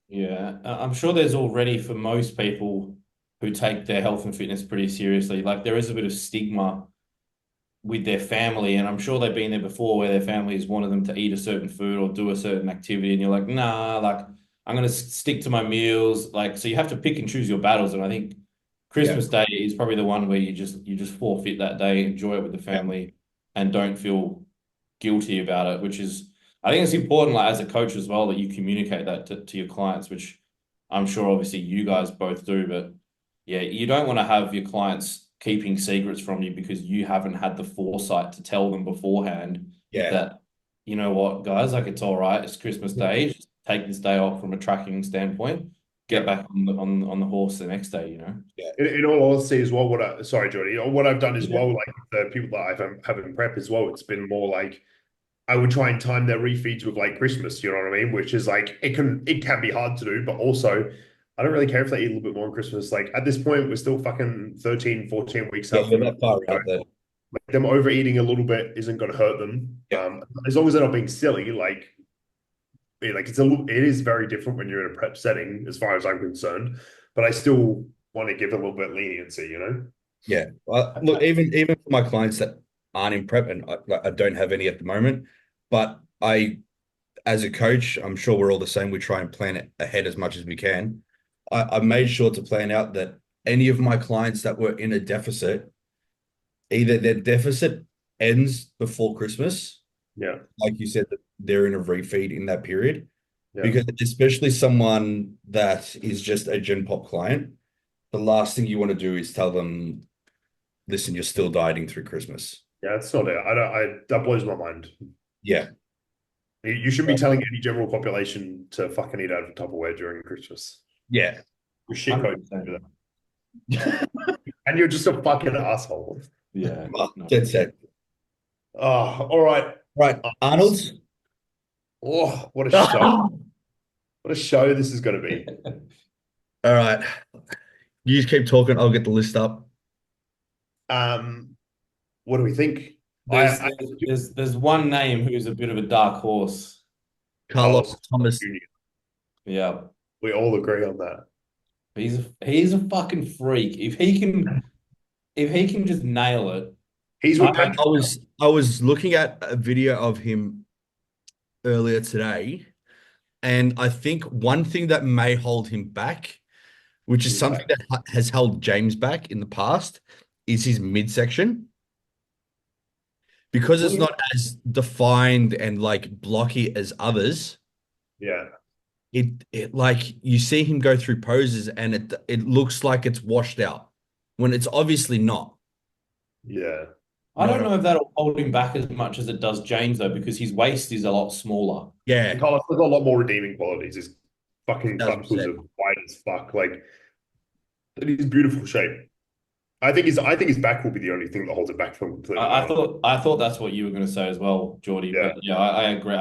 Yeah, I'm sure there's already for most people who take their health and fitness pretty seriously. Like there is a bit of stigma with their family, and I'm sure they've been there before where their families wanted them to eat a certain food or do a certain activity, and you're like, nah, like I'm gonna stick to my meals. Like so, you have to pick and choose your battles, and I think Christmas Day is probably the one where you just forfeit that day, enjoy it with the family, and don't feel guilty about it, which is I think it's important, like as a coach as well, that you communicate that to your clients, which I'm sure obviously you guys both do, but yeah, you don't want to have your clients keeping secrets from you because you haven't had the foresight to tell them beforehand Yeah. that, you know what, guys, like it's all right, it's Christmas Day, just take this day off from a tracking standpoint, get back on the horse the next day, you know? Yeah. In all honesty as well, sorry, Jordy, what I've done as well, like the people that I've have in prep as well, it's been more like I would try and time their refeeds with like Christmas, you know what I mean? Which is like it can be hard to do, but also I don't really care if they eat a little bit more on Christmas. Like at this point, we're still fucking 13, 14 weeks Yeah, out you're from that far out there. like them overeating a little bit isn't going to hurt them. Yeah. As long as they're not being silly, like it is very different when you're in a prep setting, as far as I'm concerned. But I still want to give a little bit of leniency, you know? Yeah. Look, even for my clients that aren't in prep, and I don't have any at the moment, but as a coach, I'm sure we're all the same. We try and plan it ahead as much as we can. I made sure to plan out that any of my clients that were in a deficit, either their deficit ends before Christmas, Yeah. like you said, that they're in a refeed in that period. Yeah. Because especially someone that is just a Gen Pop client, the last thing you want to do is tell them, listen, you're still dieting through Christmas. Yeah, it's not it. That blows my mind. Yeah. You shouldn't be telling any general population to fucking eat out of Tupperware during Christmas. Yeah. You're shit code. 100%. And you're just a fucking asshole. Yeah. Well, No. dead set. Oh, all right. Right. Arnold. Oh, what a show. What a show this is going to be. All right. You just keep talking. I'll get the list up. What do we think? There's I there's one name who's a bit of a dark horse. Carlos Carlos Thomas. Jr. Yeah, We all agree on that. he's a fucking freak. If he can just nail it, He's I with Patrick. I was looking at a video of him earlier today, and I think one thing that may hold him back, which is something that has held James back in the past, is his midsection. Because it's not as defined and like blocky as others, Yeah. it like you see him go through poses and it looks like it's washed out when it's obviously not. Yeah. I don't know if that'll hold him back as much as it does James though, because his waist is a lot smaller. Yeah, Carlos has a lot more redeeming qualities. His fucking clavicle is 1000%. wide as fuck. Like, and he's beautiful shape. I think his back will be the only thing that holds it back from completely. I thought that's what you were going to say as well, Jordy. Yeah. But yeah, I agree.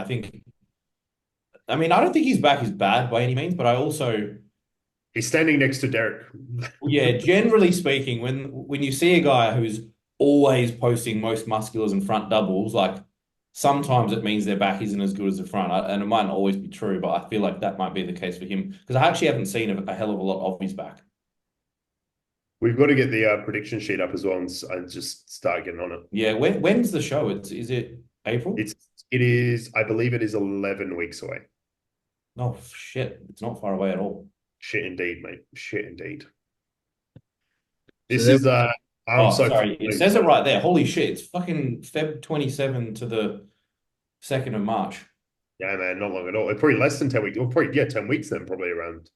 I mean, I don't think his back is bad by any means, but I also, He's standing next to Derek. yeah, generally speaking, when you see a guy who's always posting most musculars and front doubles, like sometimes it means their back isn't as good as the front, and it might not always be true, but I feel like that might be the case for him because I actually haven't seen a hell of a lot of his back. We've got to get the prediction sheet up as well and just start getting on it. Yeah, when's the show? Is it April? It is, I believe it is 11 weeks away. Oh shit, it's not far away at all. Shit indeed, mate. Shit indeed. So This is I'm so sorry, it says it right there. Holy shit, it's fucking Feb 27 to the 2nd of March. Yeah, man, not long at all. It's probably less than 10 weeks. Or probably 10 weeks then, probably around.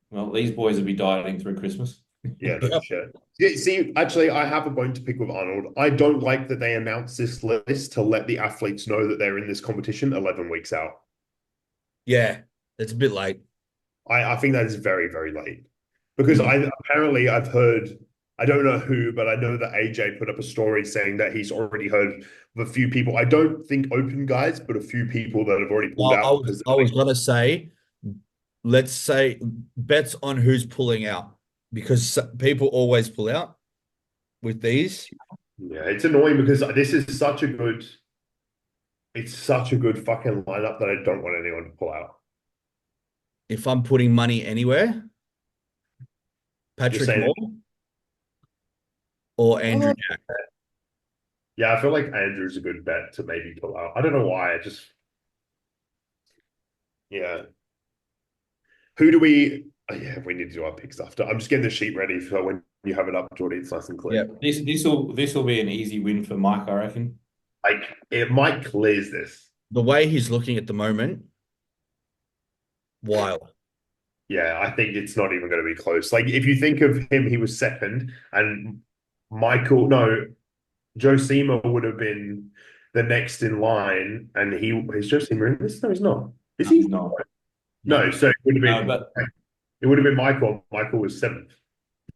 Well, these boys will be dieting through Christmas. Yeah, no shit. See, actually, I have a bone to pick with Arnold. I don't like that they announced this list to let the athletes know that they're in this competition 11 weeks out. Yeah, it's a bit late. I think that is very, very late. Because I've heard, I don't know who, but I know that AJ put up a story saying that he's already heard of a few people. I don't think open guys, but a few people that have already pulled out. I was gonna say, let's say bets on who's pulling out because people always pull out with these. Yeah, it's annoying because this is such a good, it's such a good fucking lineup that I don't want anyone to pull out. If I'm putting money anywhere, Patrick Moore or Andrew Jack. Yeah, I feel like Andrew's a good bet to maybe pull out. I don't know why. Yeah. Who do we? Oh, yeah, we need to do our picks after. I'm just getting the sheet ready so when you have it up, Jordy, it's nice and clear. Yeah. This will be an easy win for Mike, I reckon. Like Mike clears this. The way he's looking at the moment, wild. Yeah, I think it's not even going to be close. Like if you think of him, he was second, and Joe Seamer would have been the next in line, and is Joe Seamer in this? No, he's not. Is he? No. No, so it would have been. But it would have been Michael. Michael was seventh.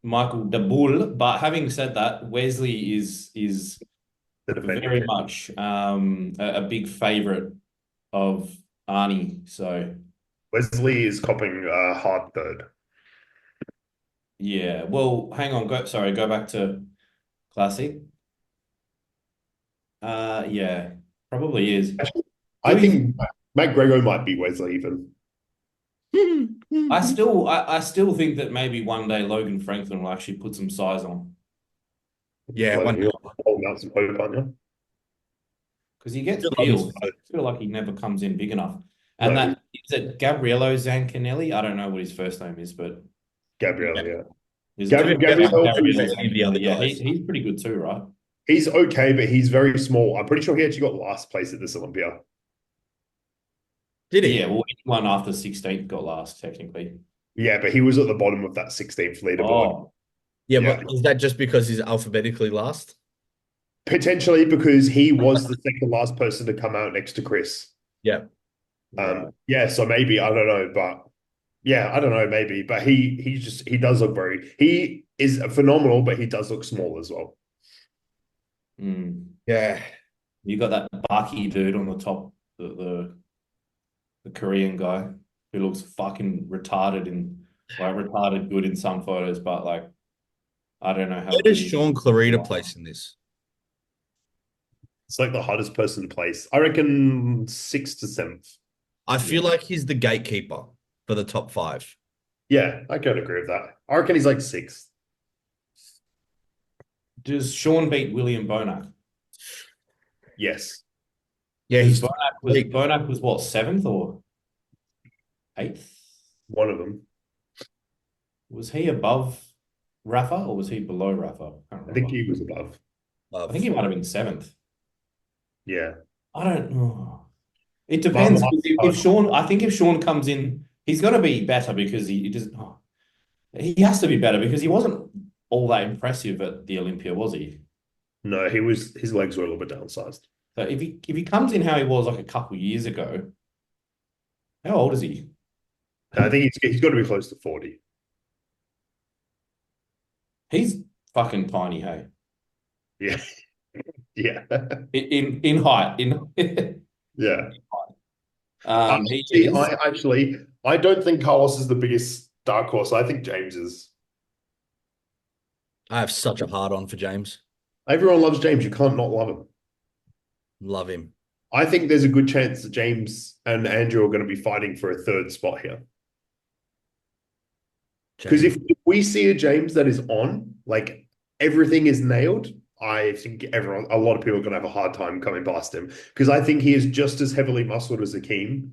Michael the Bull. But having said that, Wesley is very much a big favorite of Arnie. So Wesley is copping a hard third. yeah. Well, hang on. Go back to Classic. Yeah, probably is. I think McGregor might be Wesley even. I still think that maybe one day Logan Franklin will actually put some size on. Yeah, holding out some hope, aren't you? Because he gets deals. I feel like he never comes in big enough. And that is it Gabriello Zancanelli? I don't know what his first name is, but Gabriello, yeah. Yeah, he's pretty good too, right? He's okay, but he's very small. I'm pretty sure he actually got last place at this Olympia. Did he? Yeah, well, anyone after 16th got last, technically. Yeah, but he was at the bottom of that 16th leaderboard. Oh. Yeah, but is that just because he's alphabetically last? Potentially because he was the second last person to come out next to Chris. Yeah. Yeah, so maybe, I don't know, but yeah, I don't know, maybe. But he does look he is phenomenal, but he does look small as well. Yeah. You got that Baki dude on the top, the Korean guy who looks fucking retarded good in some photos, but like I don't know how. Where does Sean Clarita place in this? It's like the hardest person to place. I reckon 6th to 7th. I feel like he's the gatekeeper for the top 5. Yeah, I can agree with that. I reckon he's like 6th. Does Sean beat William Bonac? Yes. Yeah, Because he's Bonac was what, 7th or 8th? One of them. Was he above Rafa or was he below Rafa? I can't I think remember. he was above. I think he might have been 7th. Yeah. I don't know. It depends. If Sean, I think if Sean comes in, he's going to be better because he doesn't. Oh, he has to be better because he wasn't all that impressive at the Olympia, was he? No, his legs were a little bit downsized. So if he comes in how he was like a couple years ago, how old is he? I think he's got to be close to 40. He's fucking tiny, hey. Yeah. Yeah. In height, Yeah. he is. I don't think Carlos is the biggest dark horse. I think James is. I have such a hard on for James. Everyone loves James. You can't not love him. Love him. I think there's a good chance that James and Andrew are going to be fighting for a 3rd spot here. Because if we see a James that is on, like everything is nailed, I think a lot of people are going to have a hard time coming past him. Because I think he is just as heavily muscled as Akeem,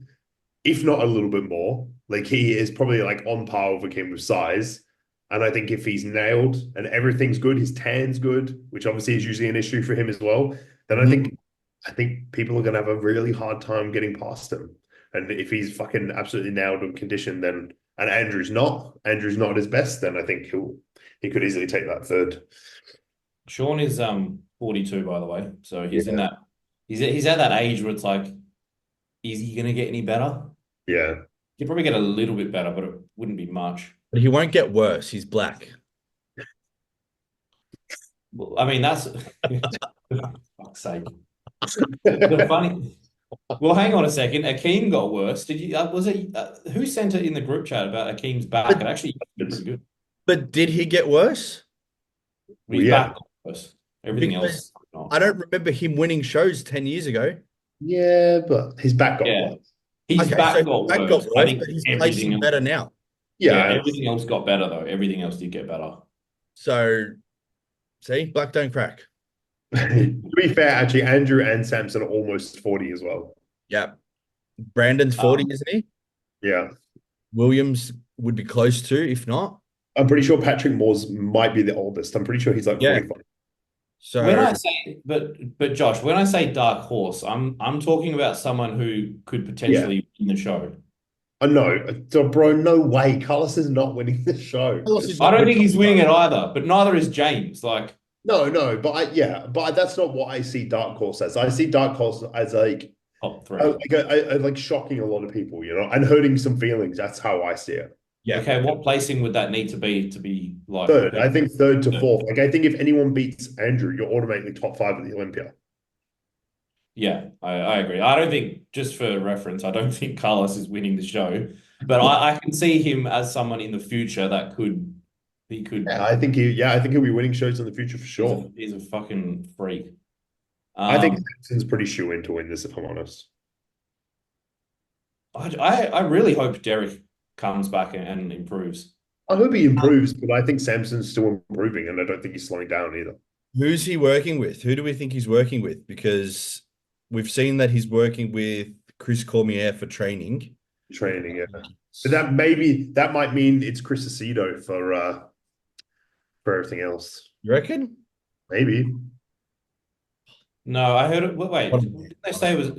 if not a little bit more. Like he is probably like on par with Akeem with size. And I think if he's nailed and everything's good, his tan's good, which obviously is usually an issue for him as well, then I think people are going to have a really hard time getting past him. And if he's fucking absolutely nailed in condition, then and Andrew's not at his best, then I think he could easily take that 3rd. Sean is 42, by the way, so he's in that he's at that age where it's like, is he going to get any better? Yeah, He'd probably get a little bit better, but it wouldn't be much. But he won't get worse. He's black. Well, I mean, that's for fuck's sake. The funny. Well, hang on a second. Akeem got worse. Did you? Was it who sent it in the group chat about Akeem's back? It actually got pretty good. But did he get worse? His back got worse. Everything else. I don't remember him winning shows 10 years ago. Yeah, but his back got worse. His back got worse. I think but he's placing better now. Yeah, everything else got better though. Everything else did get better. So, see, black don't crack. To be fair, actually, Andrew and Samson are almost 40 as well. Yeah. Brandon's 40, isn't he? Yeah. Williams would be close to, if not. I'm pretty sure Patrick Moore's might be the oldest. I'm pretty sure he's like 45. So when I say, but Josh, when I say dark horse, I'm talking about someone who could potentially win the show. No, so bro, no way. Carlos is not winning the show. I don't think he's winning it either, but neither is James. Like, no, but that's not what I see dark horse as. I see dark horse as like top 3, like shocking a lot of people, and hurting some feelings. That's how I see it. Yeah. Okay. What placing would that need to be like? 3rd. I think 3rd to 4th. Like I think if anyone beats Andrew, you're automatically top 5 at the Olympia. Yeah, I agree. I don't think, just for reference, I don't think Carlos is winning the show, but I can see him as someone in the future that could. Yeah, I think he'll be winning shows in the future for sure. He's a fucking freak. I think Samson's pretty shoo-in to win this, if I'm honest. I really hope Derek comes back and improves. I hope he improves, but I think Samson's still improving, and I don't think he's slowing down either. Who's he working with? Who do we think he's working with? Because we've seen that he's working with Chris Cormier for training. Yeah. But that might mean it's Chris Aceto for everything else. You reckon? Maybe. No, I heard it. Wait, didn't they say it was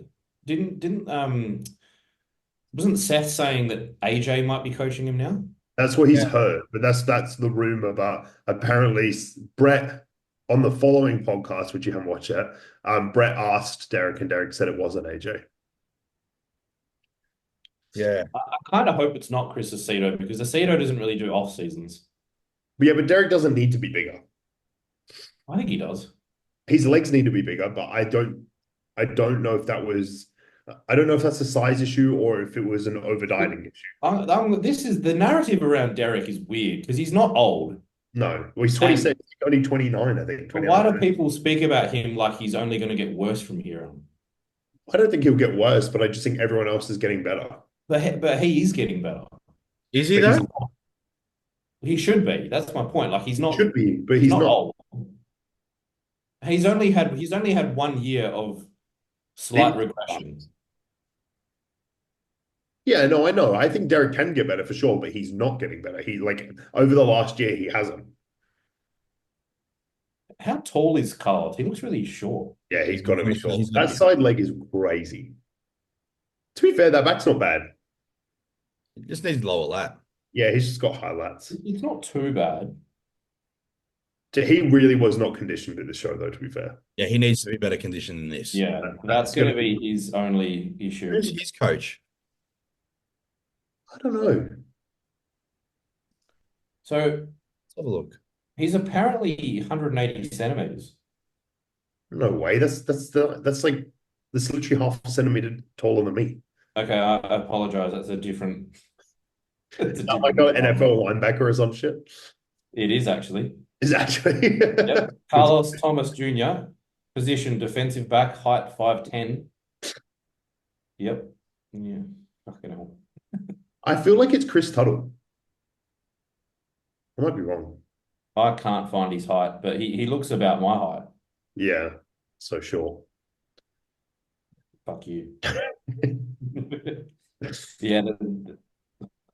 wasn't Seth saying that AJ might be coaching him now? That's what he's heard, but that's the rumor. But apparently Brett on the following podcast, which you haven't watched yet, Brett asked Derek, and Derek said it wasn't AJ. Yeah. I kind of hope it's not Chris Aceto because Aceto doesn't really do off seasons. But Derek doesn't need to be bigger. I think he does. His legs need to be bigger, but I don't know if I don't know if that's a size issue or if it was an over dieting issue. This is the narrative around Derek is weird because he's not old. No, well, he's And 26, only 29, I think. but why 29. do people speak about him like he's only going to get worse from here on? I don't think he'll get worse, but I just think everyone else is getting better. But he is getting better. Is he But he's though? not. He should be. That's my point. Like He should be, but he's he's not not. old. He's only had 1 year of slight regression. Yeah, no, I know. I think Derek can get better for sure, but he's not getting better. He like over the last year, he hasn't. How tall is Carl? He looks really short. Yeah, he's got to be short. He's got to That be. side leg is crazy. To be fair, that back's not bad. He just needs lower lat. Yeah, he's just got high lats. It's not too bad. He really was not conditioned at the show, though, to be fair. Yeah, he needs to be better conditioned than this. Yeah, that's going to be his only issue. Who's his coach? I don't know. So Let's have a look. he's apparently 180 centimeters. No way. That's like literally half a centimeter taller than me. Okay, I apologize. That's a different. It's a Not like different an NFL linebacker or some shit. It is actually. Is actually. Yep. Carlos Thomas Jr., position defensive back, height 5'10". Yep. Yeah. Fucking hell. I feel like it's Chris Tuttle. I might be wrong. I can't find his height, but he looks about my height. Yeah, so sure. Fuck you. Yeah,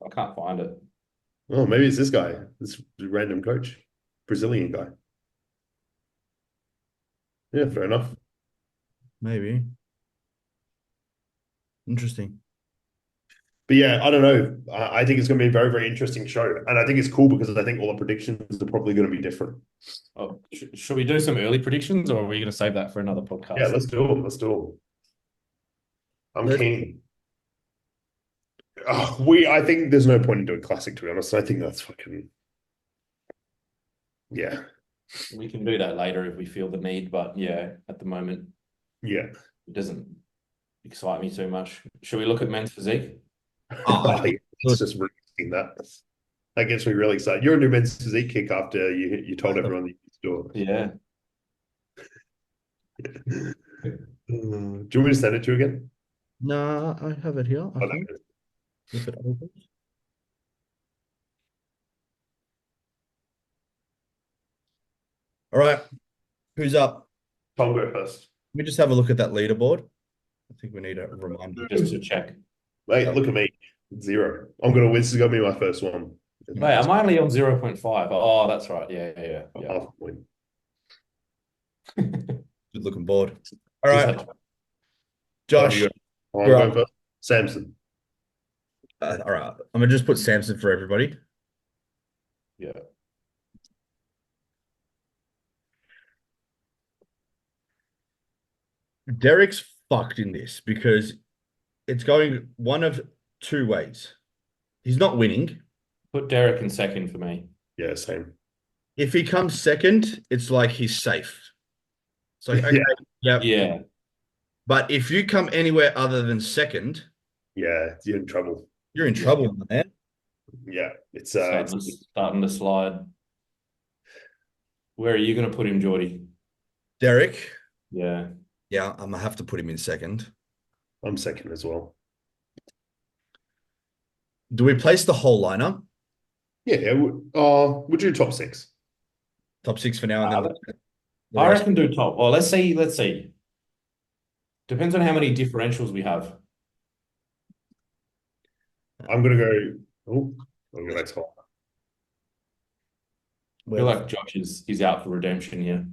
I can't find it. Oh, maybe it's this guy, this random coach, Brazilian guy. Yeah, fair enough. Maybe. Interesting. But yeah, I don't know. I think it's going to be a very, very interesting show. And I think it's cool because I think all the predictions are probably going to be different. Oh, should we do some early predictions, or are we going to save that for another podcast? Yeah, let's do it. Let's do it. I'm keen. I think there's no point in doing classic, to be honest. I think that's fucking, yeah. We can do that later if we feel the need, but yeah, at the moment, Yeah. it doesn't excite me too much. Should we look at men's physique? It's just really seeing that. That gets me really excited. You're a new men's physique kick after you told everyone that you could do it. Yeah. Do you want me to send it to you again? No, I have it here. I think. If it opens. All right. Who's up? Tom, go first. Let me just have a look at that leaderboard. I think we need a reminder. Just to check. Mate, look at me. 0. This is going to be my first one. Mate, I'm only on 0.5. Oh, that's right. Yeah. Half a point. Good looking board. All right. Josh. Josh. I'm going first. Samson. All right. I'm going to just put Samson for everybody. Yeah. Derek's fucked in this because it's going one of two ways. He's not winning. Put Derek in second for me. Yeah, same. If he comes second, it's like he's safe. It's like, okay, yeah. But if you come anywhere other than second, yeah, you're in trouble. You're in trouble, man. Yeah, it's starting to slide. Where are you going to put him, Jordy? Derek. Yeah. Yeah, I'm gonna have to put him in second. I'm second as well. Do we place the whole lineup? Yeah, we'll do top 6. Top 6 for now, and then I reckon do top. Well, let's see. Depends on how many differentials we have. I'm gonna go. Oh, I'm gonna go top. I feel like Josh is out for redemption here.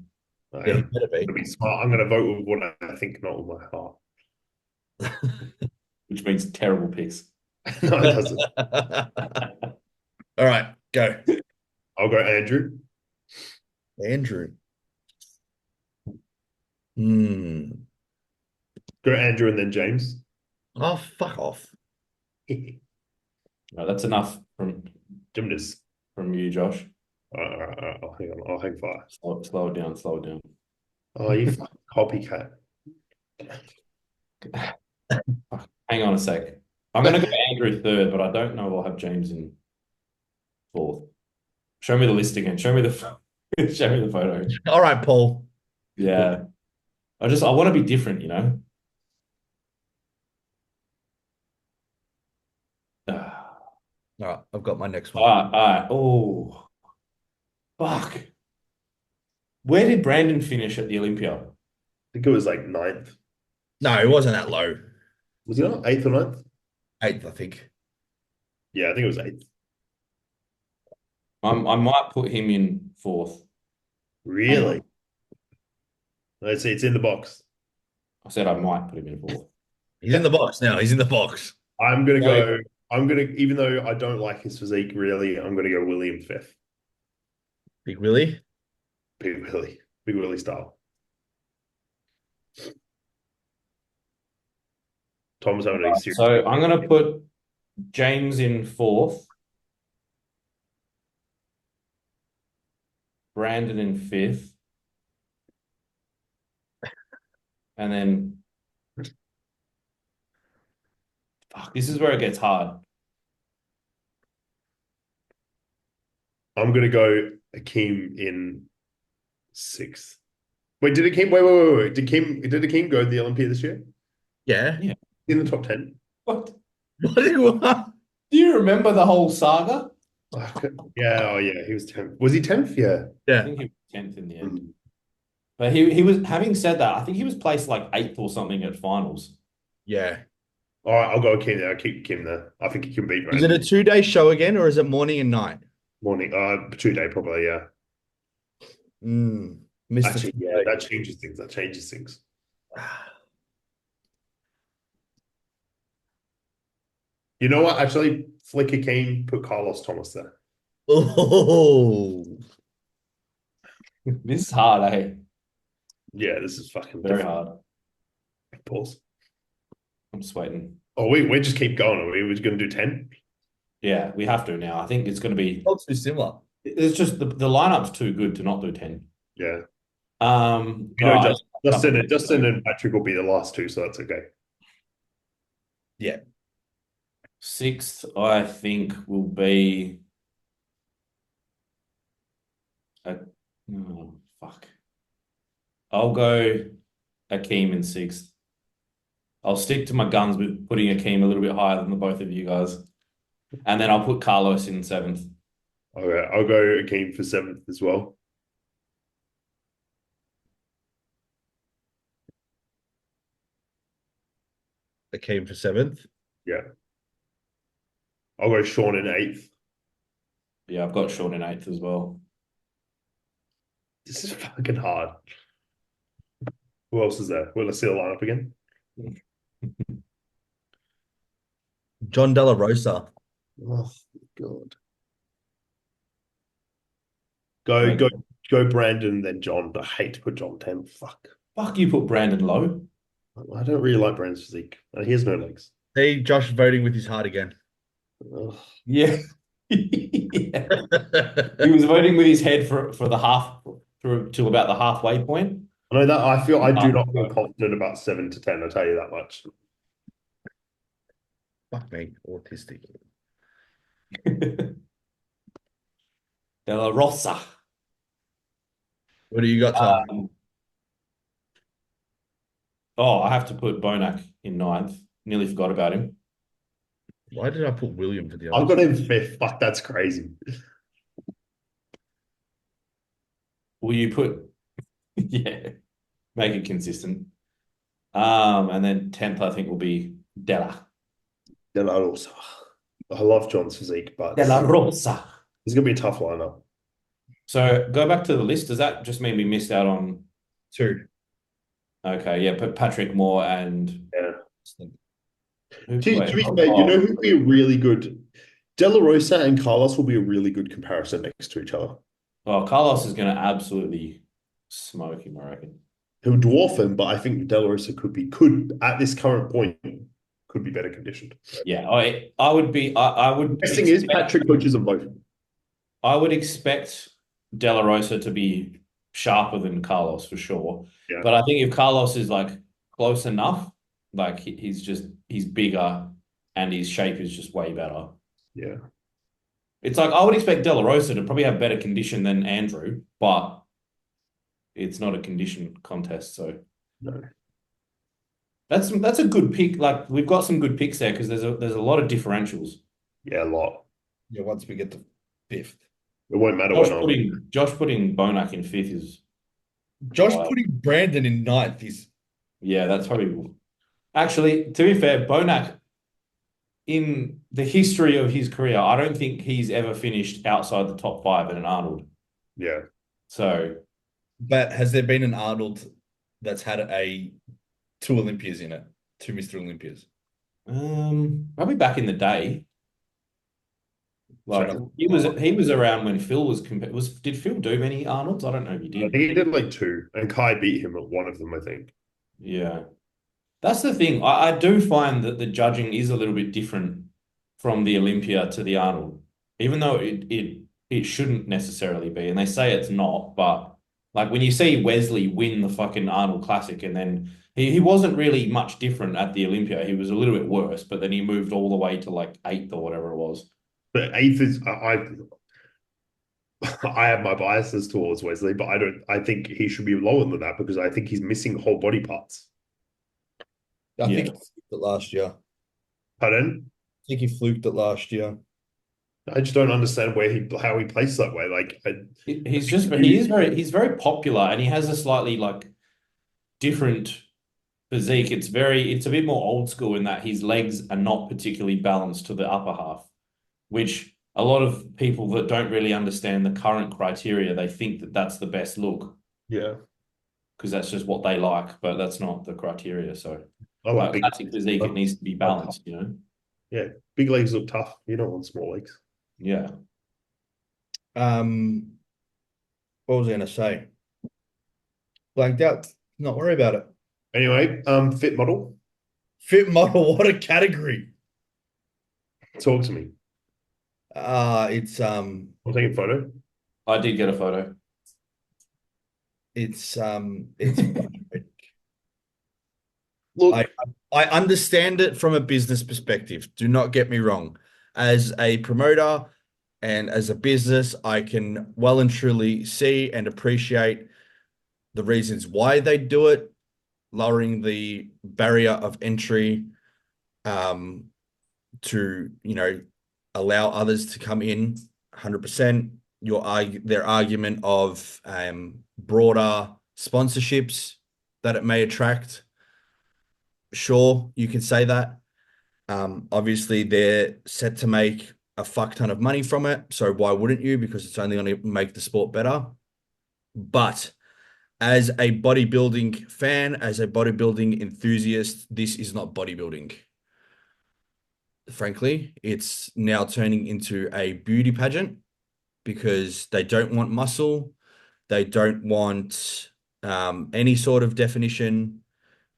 Yeah, he better be. Be smart. I'm gonna vote with what I think, not with my heart. Which means terrible picks. No, it doesn't. All right, go. I'll go Andrew. Andrew. Go Andrew and then James. Oh, fuck off. No, that's enough from Gymnast. From you, Josh. All right. I'll hang on. I'll hang fire. Slow it down. Oh, you fucking copycat. Hang on a sec. I'm going to go Andrew third, but I don't know if I'll have James in fourth. Show me the list again. Show me the show me the photo. All right, Paul. Yeah. I want to be different, you know. Ah. All right, I've got my next All one. right, all right. Oh, fuck. Where did Brandon finish at the Olympia? I think it was like ninth. No, it wasn't that low. Was he not eighth or ninth? Eighth, I think. Yeah, I think it was eighth. I might put him in fourth. Hang Really? on. It's in the box. I said I might put him in fourth. He's in the box now. He's in the box. I'm gonna No. go. I'm gonna, even though I don't like his physique really, I'm gonna go William fifth. Big Willie. Big Willie style. Tom's having a serious. So I'm gonna put James in fourth, Brandon in fifth, and then fuck, this is where it gets hard. I'm gonna go Akeem in sixth. Wait, did Akeem? Wait. Did Akeem go to the Olympia this year? Yeah. Yeah. In the top 10? What? What? Do you remember the whole saga? Yeah. Oh, yeah. He was 10th. Was he 10th? Yeah. I Yeah. think he was 10th in the end. Mm. But he was, having said that, I think he was placed like 8th or something at finals. Yeah. All right, I'll go Akeem there. I'll keep Kim there. I think he can beat Is it Brandon. a 2-day show again, or is it morning and night? Morning. 2-day probably. Yeah. Missed Actually, the yeah. That changes things. You know what? Actually, Flick Akeem put Carlos Thomas there. Oh. This is hard, eh? Yeah, this is fucking Very different. hard. Pause. I'm just waiting. Oh, we just keep going. Are we going to do 10? Yeah, we have to now. I think it's going to be. Not too similar. It's just the lineup's too good to not do 10. Yeah. All Just, right. Justin and Patrick will be the last two, so that's okay. Yeah. Sixth, I think, will be. Oh, fuck. I'll go Akeem in sixth. I'll stick to my guns with putting Akeem a little bit higher than the both of you guys. And then I'll put Carlos in seventh. Okay, I'll go Akeem for 7th as well. It came for 7th. Yeah. I'll go Sean in 8th. Yeah, I've got Sean in eighth as well. This is fucking hard. Who else is there? Well, let's see the lineup again. John Della Rosa. Oh God. Go Brandon, then John. I hate to put John 10th. Fuck. Fuck, you put Brandon low. I don't really like Brandon's physique. He has no legs. See Josh voting with his heart again. Ugh. Yeah. Yeah. He was voting with his head for the half through to about the halfway point. I know that I do not feel confident about 7 to 10, I'll tell you that much. Fuck me, autistic. De La Rosa. What do you got, Tom? I have to put Bonac in ninth. Nearly forgot about him. Why did I put William for the I've other? got him 5th. Fuck, that's crazy. Will you put yeah, make it consistent. And then 10th, I think, will be Della. De La Rosa. I love John's physique, but De La Rosa. it's gonna be a tough lineup. So go back to the list. Does that just mean we missed out on 2? okay, yeah, put Patrick Moore and Yeah. who To be fair, you know who'd be a really good De La Rosa and Carlos will be a really good comparison next to each other. well, Carlos is gonna absolutely smoke him, I reckon. He'll dwarf him, but I think De La Rosa could at this current point could be better conditioned. Yeah, I would be I would The thing is, expect- Patrick coaches them both. I would expect De La Rosa to be sharper than Carlos for sure. Yeah. But I think if Carlos is like close enough, like he's bigger and his shape is just way better. Yeah. It's like I would expect De La Rosa to probably have better condition than Andrew, but it's not a condition contest, so No. that's a good pick. Like we've got some good picks there because there's a lot of differentials. Yeah, a lot. Yeah, once we get to fifth. It won't matter Josh when I'm. putting Bonac in fifth is Josh wild. putting Brandon in ninth is Yeah, that's probably actually, to be fair, Bonac in the history of his career, I don't think he's ever finished outside the top five in an Arnold. Yeah. So but has there been an Arnold that's had two Olympias in it? Two Mr. Olympias. probably back in the day. Like So he was around when Phil did Phil do many Arnolds? I don't know if he I think did. he did like two, and Kai beat him at one of them, I think. Yeah. That's the thing. I do find that the judging is a little bit different from the Olympia to the Arnold, even though it shouldn't necessarily be. And they say it's not, but like when you see Wesley win the fucking Arnold Classic, and then he wasn't really much different at the Olympia. He was a little bit worse, but then he moved all the way to like eighth or whatever it was. But eighth is I have my biases towards Wesley, but I think he should be lower than that because I think he's missing whole body parts. I Yeah. think he fluked it last year. Pardon? I think he fluked it last year. I just don't understand how he plays that way. Like He's very popular and he has a slightly like different physique. It's a bit more old school in that his legs are not particularly balanced to the upper half, which a lot of people that don't really understand the current criteria, they think that that's the best look yeah, because that's just what they like, but that's not the criteria. So, I like big. classic physique, it needs to be balanced, Yeah, big legs look tough. You don't want small legs. Yeah. What was I gonna say? Blanked out. Not worry about it. Anyway, fit model. Fit model, what a category. Talk to me. It's I'm taking a photo. I did get a photo. it's Look, I understand it from a business perspective. Do not get me wrong. As a promoter and as a business, I can well and truly see and appreciate the reasons why they do it, lowering the barrier of entry, to, allow others to come in 100%. Their argument of broader sponsorships that it may attract. Sure, you can say that. Obviously, they're set to make a fuck ton of money from it. So why wouldn't you? Because it's only going to make the sport better. But as a bodybuilding fan, as a bodybuilding enthusiast, this is not bodybuilding. Frankly, it's now turning into a beauty pageant because they don't want muscle. They don't want any sort of definition.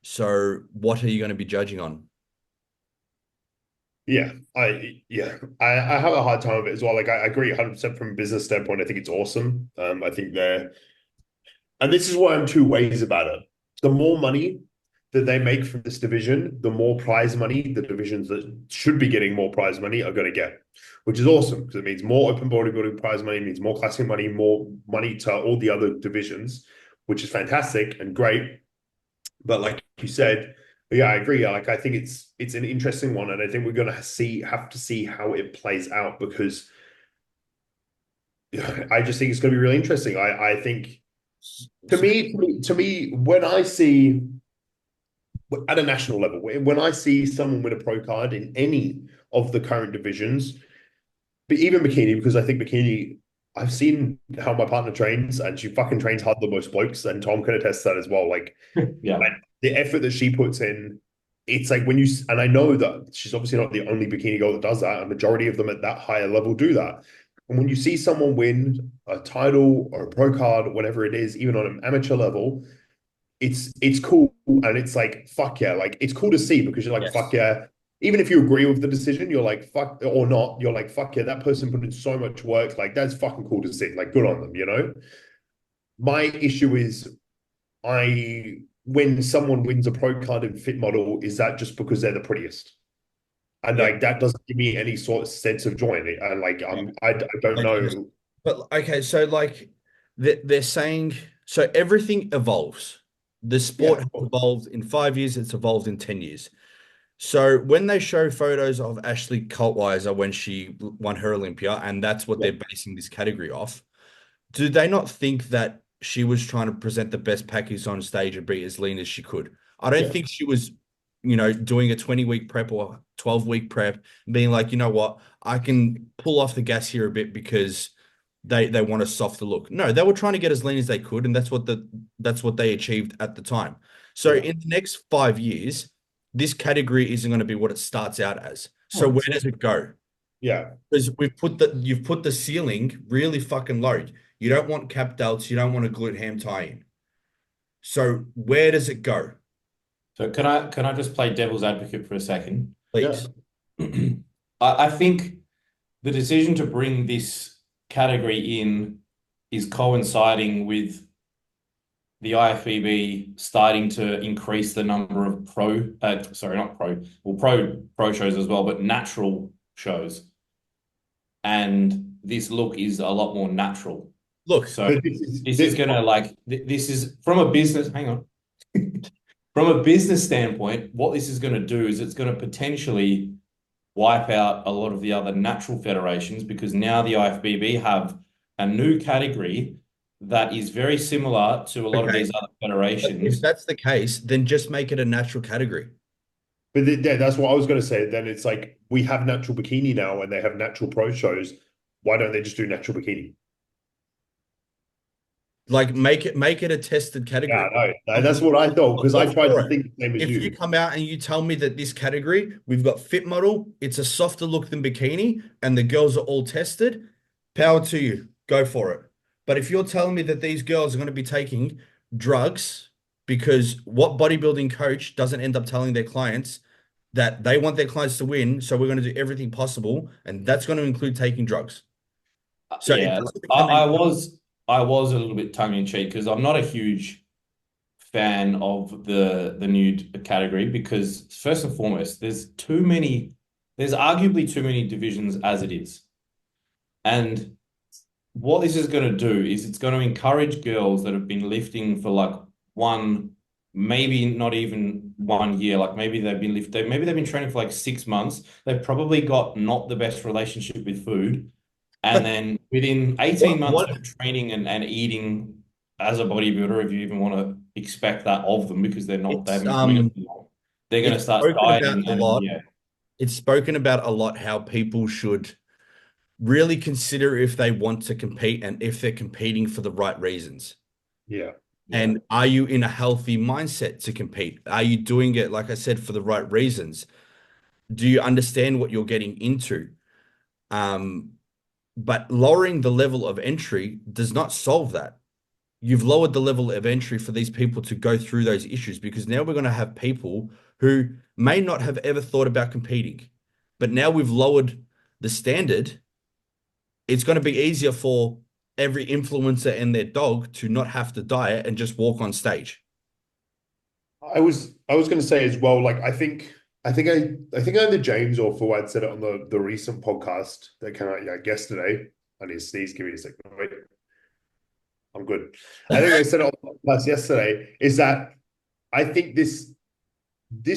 So what are you going to be judging on? yeah, I have a hard time with it as well. Like I agree 100% from a business standpoint. I think it's awesome. I think and this is why I'm two ways about it. The more money that they make from this division, the more prize money the divisions that should be getting more prize money are going to get, which is awesome because it means more open bodybuilding prize money, means more classic money, more money to all the other divisions, which is fantastic and great. But like you said, yeah, I agree. Like I think it's an interesting one, and I think we're going to have to see how it plays out because I just think it's going to be really interesting. I think to me, when I see at a national level, when I see someone win a pro card in any of the current divisions, but even bikini, because I think bikini, I've seen how my partner trains, and she fucking trains harder than most blokes, and Tom can attest to that as well. Like, Yeah. the effort that she puts in, it's like when and I know that she's obviously not the only bikini girl that does that. A majority of them at that higher level do that. And when you see someone win a title or a pro card, whatever it is, even on an amateur level, it's cool, and it's like fuck yeah, like it's cool to see because you're like Yes. fuck yeah. Even if you agree with the decision, you're like fuck or not, you're like fuck yeah, that person put in so much work. Like that's fucking cool to see. Like good on them. My issue is when someone wins a pro card in fit model, is that just because they're the prettiest? And Yeah. like that doesn't give me any sort of sense of joy. And like I don't Like, know. but okay, so like they're saying, so everything evolves. The Yeah, sport has evolved in 5 years, it's evolved in 10 years. So when they show photos of Ashley Kaltweiser when she won her Olympia, and that's what yeah, they're basing this category off, do they not think that she was trying to present the best package on stage and be as lean as she could? I don't yeah. think she was, doing a 20-week prep or 12-week prep, being like, you know what, I can pull off the gas here a bit because they want a softer look. No, they were trying to get as lean as they could, and that's what they achieved at the time. So Yeah. in the next 5 years, this category isn't going to be what it starts out as. So Oh, where does it go? Yeah. Because you've put the ceiling really fucking low. You don't want cap delts, you don't want a glute ham tie-in. So where does it go? so can I just play devil's advocate for a second? Yeah. Please. I think the decision to bring this category in is coinciding with the IFBB starting to increase the number of pro shows as well, but natural shows. And this look is a lot more natural. Look, So But this is gonna this is from a business, hang on. From a business standpoint, what this is gonna do is it's gonna potentially wipe out a lot of the other natural federations because now the IFBB have a new category that is very similar to a lot of okay. these other But if federations. that's the case, then just make it a natural category. yeah, that's what I was going to say. Then it's like we have natural bikini now, and they have natural pro shows. Why don't they just do natural bikini? Like make it a tested Yeah, category. no, that's what I thought I'm because I all tried for to it. think the same as If you you. come out and you tell me that this category, we've got fit model, it's a softer look than bikini, and the girls are all tested, power to you. Go for it. But if you're telling me that these girls are going to be taking drugs, because what bodybuilding coach doesn't end up telling their clients that they want their clients to win, so we're going to do everything possible, and that's going to include taking drugs. So it Yeah, doesn't I, become any. I was a little bit tongue in cheek because I'm not a huge fan of the nude category because first and foremost, there's arguably too many divisions as it is. And what this is going to do is it's going to encourage girls that have been lifting for like one, maybe not even 1 year, like maybe they've been training for like 6 months. They've probably got not the best relationship with food. And then within 18 months What of training and eating as a bodybuilder, if you even want to expect that of them because they it's haven't been doing it for long, they're going to it's start spoken about dieting a and lot. yeah. It's spoken about a lot how people should really consider if they want to compete and if they're competing for the right reasons. Yeah, yeah. And are you in a healthy mindset to compete? Are you doing it, like I said, for the right reasons? Do you understand what you're getting into? Um, but lowering the level of entry does not solve that. You've lowered the level of entry for these people to go through those issues because now we're going to have people who may not have ever thought about competing, but now we've lowered the standard. It's going to be easier for every influencer and their dog to not have to diet and just walk on stage. I was going to say as well. Like I think either James or Fawad said it on the recent podcast that came out yesterday. I need to sneeze. Give me a second. Wait, I'm good. I think they said it on the podcast yesterday. Is that I think this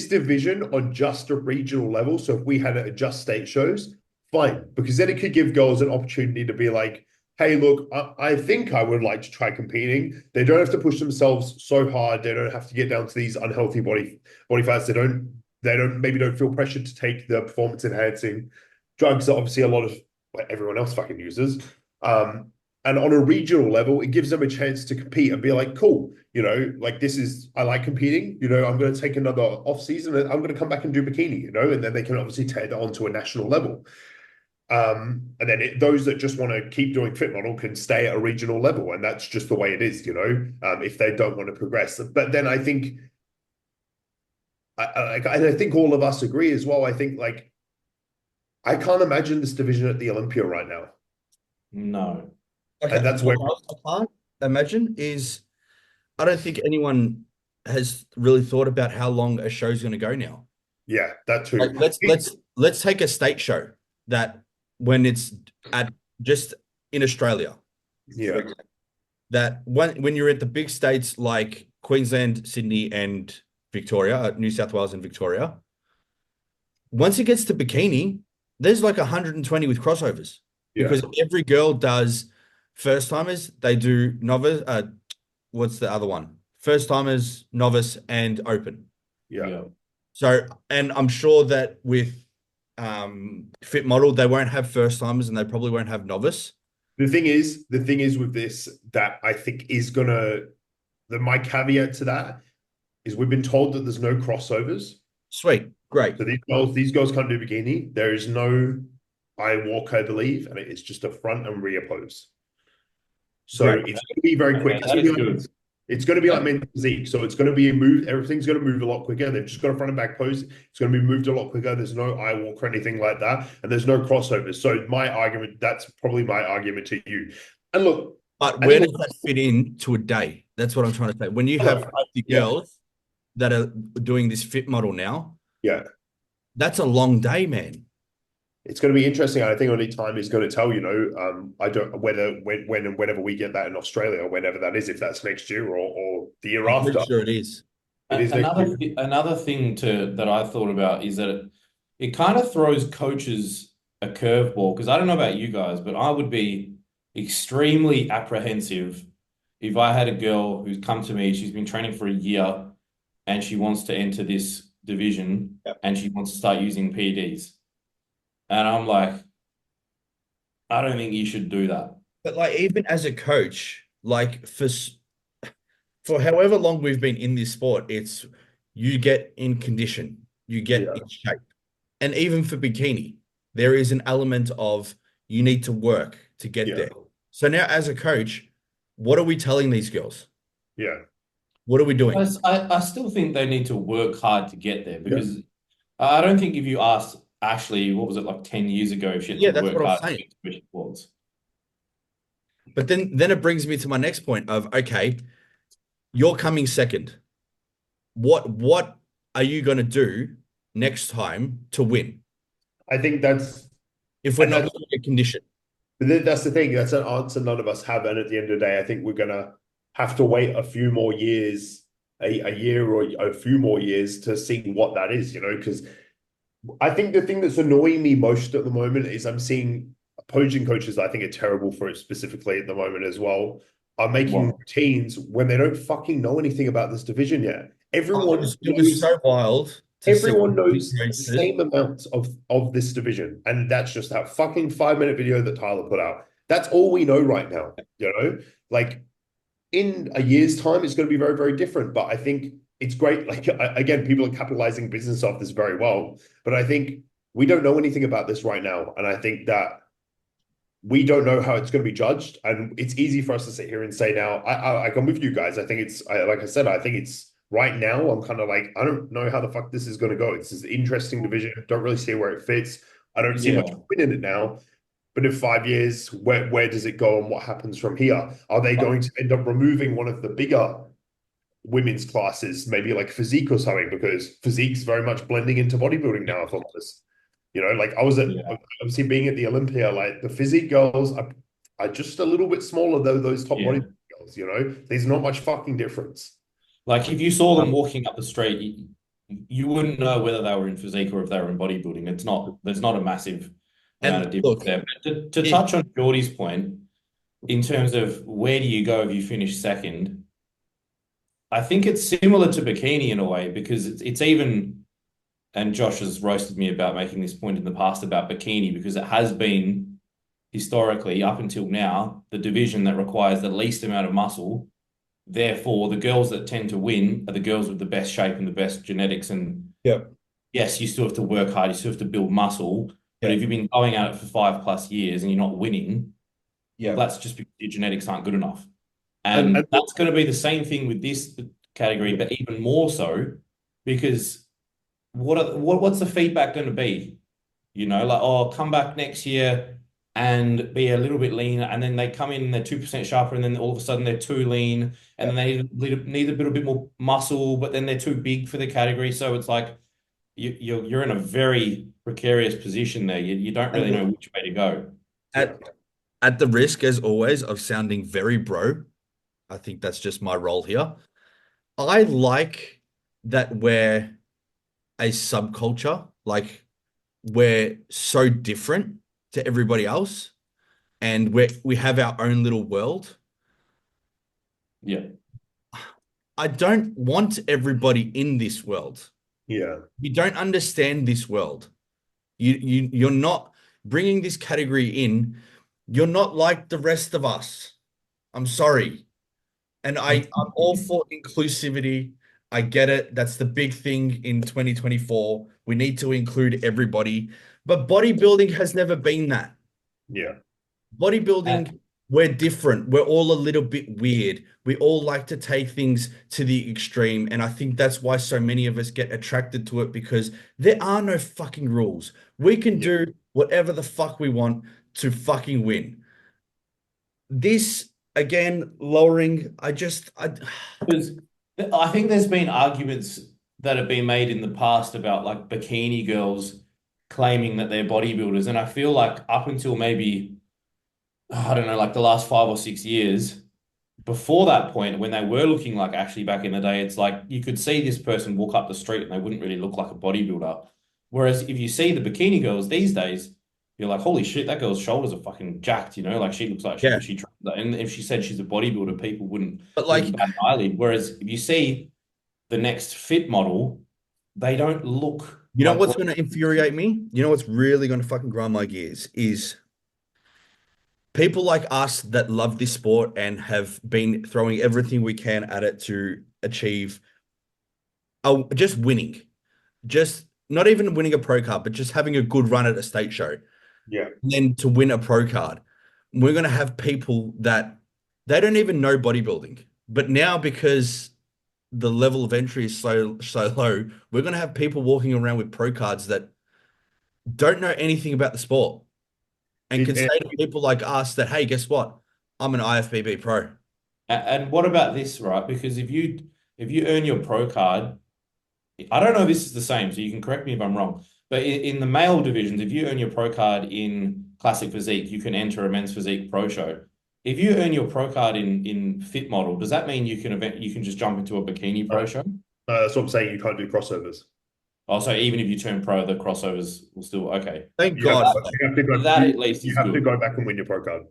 division on just a regional level. So if we had it at just state shows, fine, because then it could give girls an opportunity to be like, hey, look, I think I would like to try competing. They don't have to push themselves so hard. They don't have to get down to these unhealthy body fats. They don't feel pressured to take the performance enhancing drugs that obviously a lot of everyone else fucking uses. And on a regional level, it gives them a chance to compete and be like, cool, like I like competing, I'm going to take another off season and I'm going to come back and do bikini, and then they can obviously take that onto a national level. And then those that just want to keep doing fit model can stay at a regional level. And that's just the way it is, if they don't want to progress. But then I think, I think all of us agree as well. I think like, I can't imagine this division at the Olympia right now. No. Okay, And that's what where, else I can't imagine is I don't think anyone has really thought about how long a show's going to go now. yeah, that Like too. let's take a state show that when it's at just in Australia, Yeah. that when you're at the big states like Queensland, Sydney, and Victoria, New South Wales and Victoria, once it gets to bikini, there's like 120 with crossovers Yeah. because every girl does first timers, they do novice, what's the other one? First timers, novice, and open. Yeah. So, and I'm sure that with Fit Model, they won't have first timers and they probably won't have novice. The thing is with this that I think is my caveat to that is we've been told that there's no crossovers. Sweet, great. So these girls can't do bikini. There is no I walk, I believe, and it's just a front and rear pose. So Right. it's going to be very quick. It's going to be like men's physique. So it's going to be a move. Everything's going to move a lot quicker. They've just got a front and back pose. It's going to be moved a lot quicker. There's no eye walk or anything like that. And there's no crossovers. So that's probably my argument to you. And look. But where does that fit in to a day? That's what I'm trying to say. When you have 50 girls that are doing this fit model now, that's a long day, man. It's going to be interesting. I think only time is going to tell, I don't when and whenever we get that in Australia, whenever that is, if that's next year or the year after. I'm sure it is. Another thing that I thought about is that it kind of throws coaches a curveball, because I don't know about you guys, but I would be extremely apprehensive if I had a girl who's come to me, she's been training for a year and she wants to enter this division and she wants to start using PEDs. And I'm like, I don't think you should do that. But like, even as a coach, like for however long we've been in this sport, it's you get in condition, you get in shape. And even for bikini, there is an element of you need to work to get there. So now as a coach, what are we telling these girls? Yeah. What are we doing? I still think they need to work hard to get there, because I don't think if you asked Ashley, what was it, like 10 years ago, if she had to work hard to get to she was. But then it brings me to my next point of, okay, you're coming second. What are you going to do next time to win? I think if we're not going to get conditioned. But that's the thing. That's an answer none of us have. And at the end of the day, I think we're going to have to wait a few more years, a year or a few more years to see what that is, because I think the thing that's annoying me most at the moment is I'm seeing opposing coaches, I think are terrible for it specifically at the moment as well, are making routines when they don't fucking know anything about this division yet. Everyone it was so wild. Everyone knows the same amount of this division. And that's just that fucking 5-minute video that Tyler put out. That's all we know right now. Like in a year's time, it's going to be very, very different. But I think it's great. Like, again, people are capitalizing business off this very well. But I think we don't know anything about this right now. And I think that we don't know how it's going to be judged. And it's easy for us to sit here and say now, I'm with you guys. I think it's, like I said, I think it's right now, I'm kind of like, I don't know how the fuck this is going to go. It's an interesting division. Don't really see where it fits. I don't see much win in it now. But in 5 years, where does it go and what happens from here? Are they going to end up removing one of the bigger women's classes, maybe like physique or something, because physique's very much blending into bodybuilding now, if I'm honest. Like I was obviously being at the Olympia, like the physique girls are just a little bit smaller than those top bodybuilding girls, There's not much fucking difference. Like if you saw them walking up the street, you wouldn't know whether they were in physique or if they were in bodybuilding. There's not a massive amount of difference there. But to touch on Jordy's point, in terms of where do you go if you finish second, I think it's similar to bikini in a way, because it's even, and Josh has roasted me about making this point in the past about bikini, because it has been historically, up until now, the division that requires the least amount of muscle. Therefore, the girls that tend to win are the girls with the best shape and the best genetics. And yes, you still have to work hard, you still have to build muscle. But if you've been going at it for 5+ years and you're not winning, that's just because your genetics aren't good enough. And that's going to be the same thing with this category, but even more so, because what's the feedback going to be? Like, oh, come back next year and be a little bit leaner, and then they come in and they're 2% sharper, and then all of a sudden they're too lean, and then they need a little bit more muscle, but then they're too big for the category. So it's like, you're in a very precarious position there. You don't really know which way to go. Yeah. At the risk, as always, of sounding very bro, I think that's just my role here. I like that we're a subculture, like we're so different to everybody else, and we have our own little world. Yeah. I don't want everybody in this world. Yeah. You don't understand this world. You're not bringing this category in. You're not like the rest of us. I'm sorry. And I'm all for inclusivity. I get it. That's the big thing in 2024. We need to include everybody. But bodybuilding has never been that. Yeah. Uh, Bodybuilding, we're different. We're all a little bit weird. We all like to take things to the extreme. And I think that's why so many of us get attracted to it because there are no fucking rules. We can Yeah. do whatever the fuck we want to fucking win. This, again, lowering, Because I think there's been arguments that have been made in the past about like bikini girls claiming that they're bodybuilders. And I feel like up until maybe, I don't know, like the last 5 or 6 years, before that point, when they were looking like Ashley back in the day, it's like you could see this person walk up the street and they wouldn't really look like a bodybuilder. Whereas if you see the bikini girls these days, you're like, holy shit, that girl's shoulders are fucking jacked, you know? Like she looks like yeah. and if she said she's a bodybuilder, people But wouldn't like, bat an eyelid. Whereas if you see the next fit model, they don't look you know like what's going to infuriate me? You know what's really going to fucking grind my gears is people like us that love this sport and have been throwing everything we can at it to achieve just winning. Just not even winning a pro card, but just having a good run at a state show. Yeah. And then to win a pro card. We're going to have people that they don't even know bodybuilding. But now because the level of entry is so low, we're going to have people walking around with pro cards that don't know anything about the sport and can say It, to people like us that, hey, guess what? I'm an IFBB pro. And what about this, right? Because if you earn your pro card, I don't know if this is the same, so you can correct me if I'm wrong. But in the male divisions, if you earn your pro card in classic physique, you can enter a men's physique pro show. If you earn your pro card in fit model, does that mean you can just jump into a bikini pro show? that's what I'm saying. You can't do crossovers. Also, even if you turn pro, the crossovers will still okay. Thank You have, God. you have to go. That at least You is have to good. go back and win your pro card.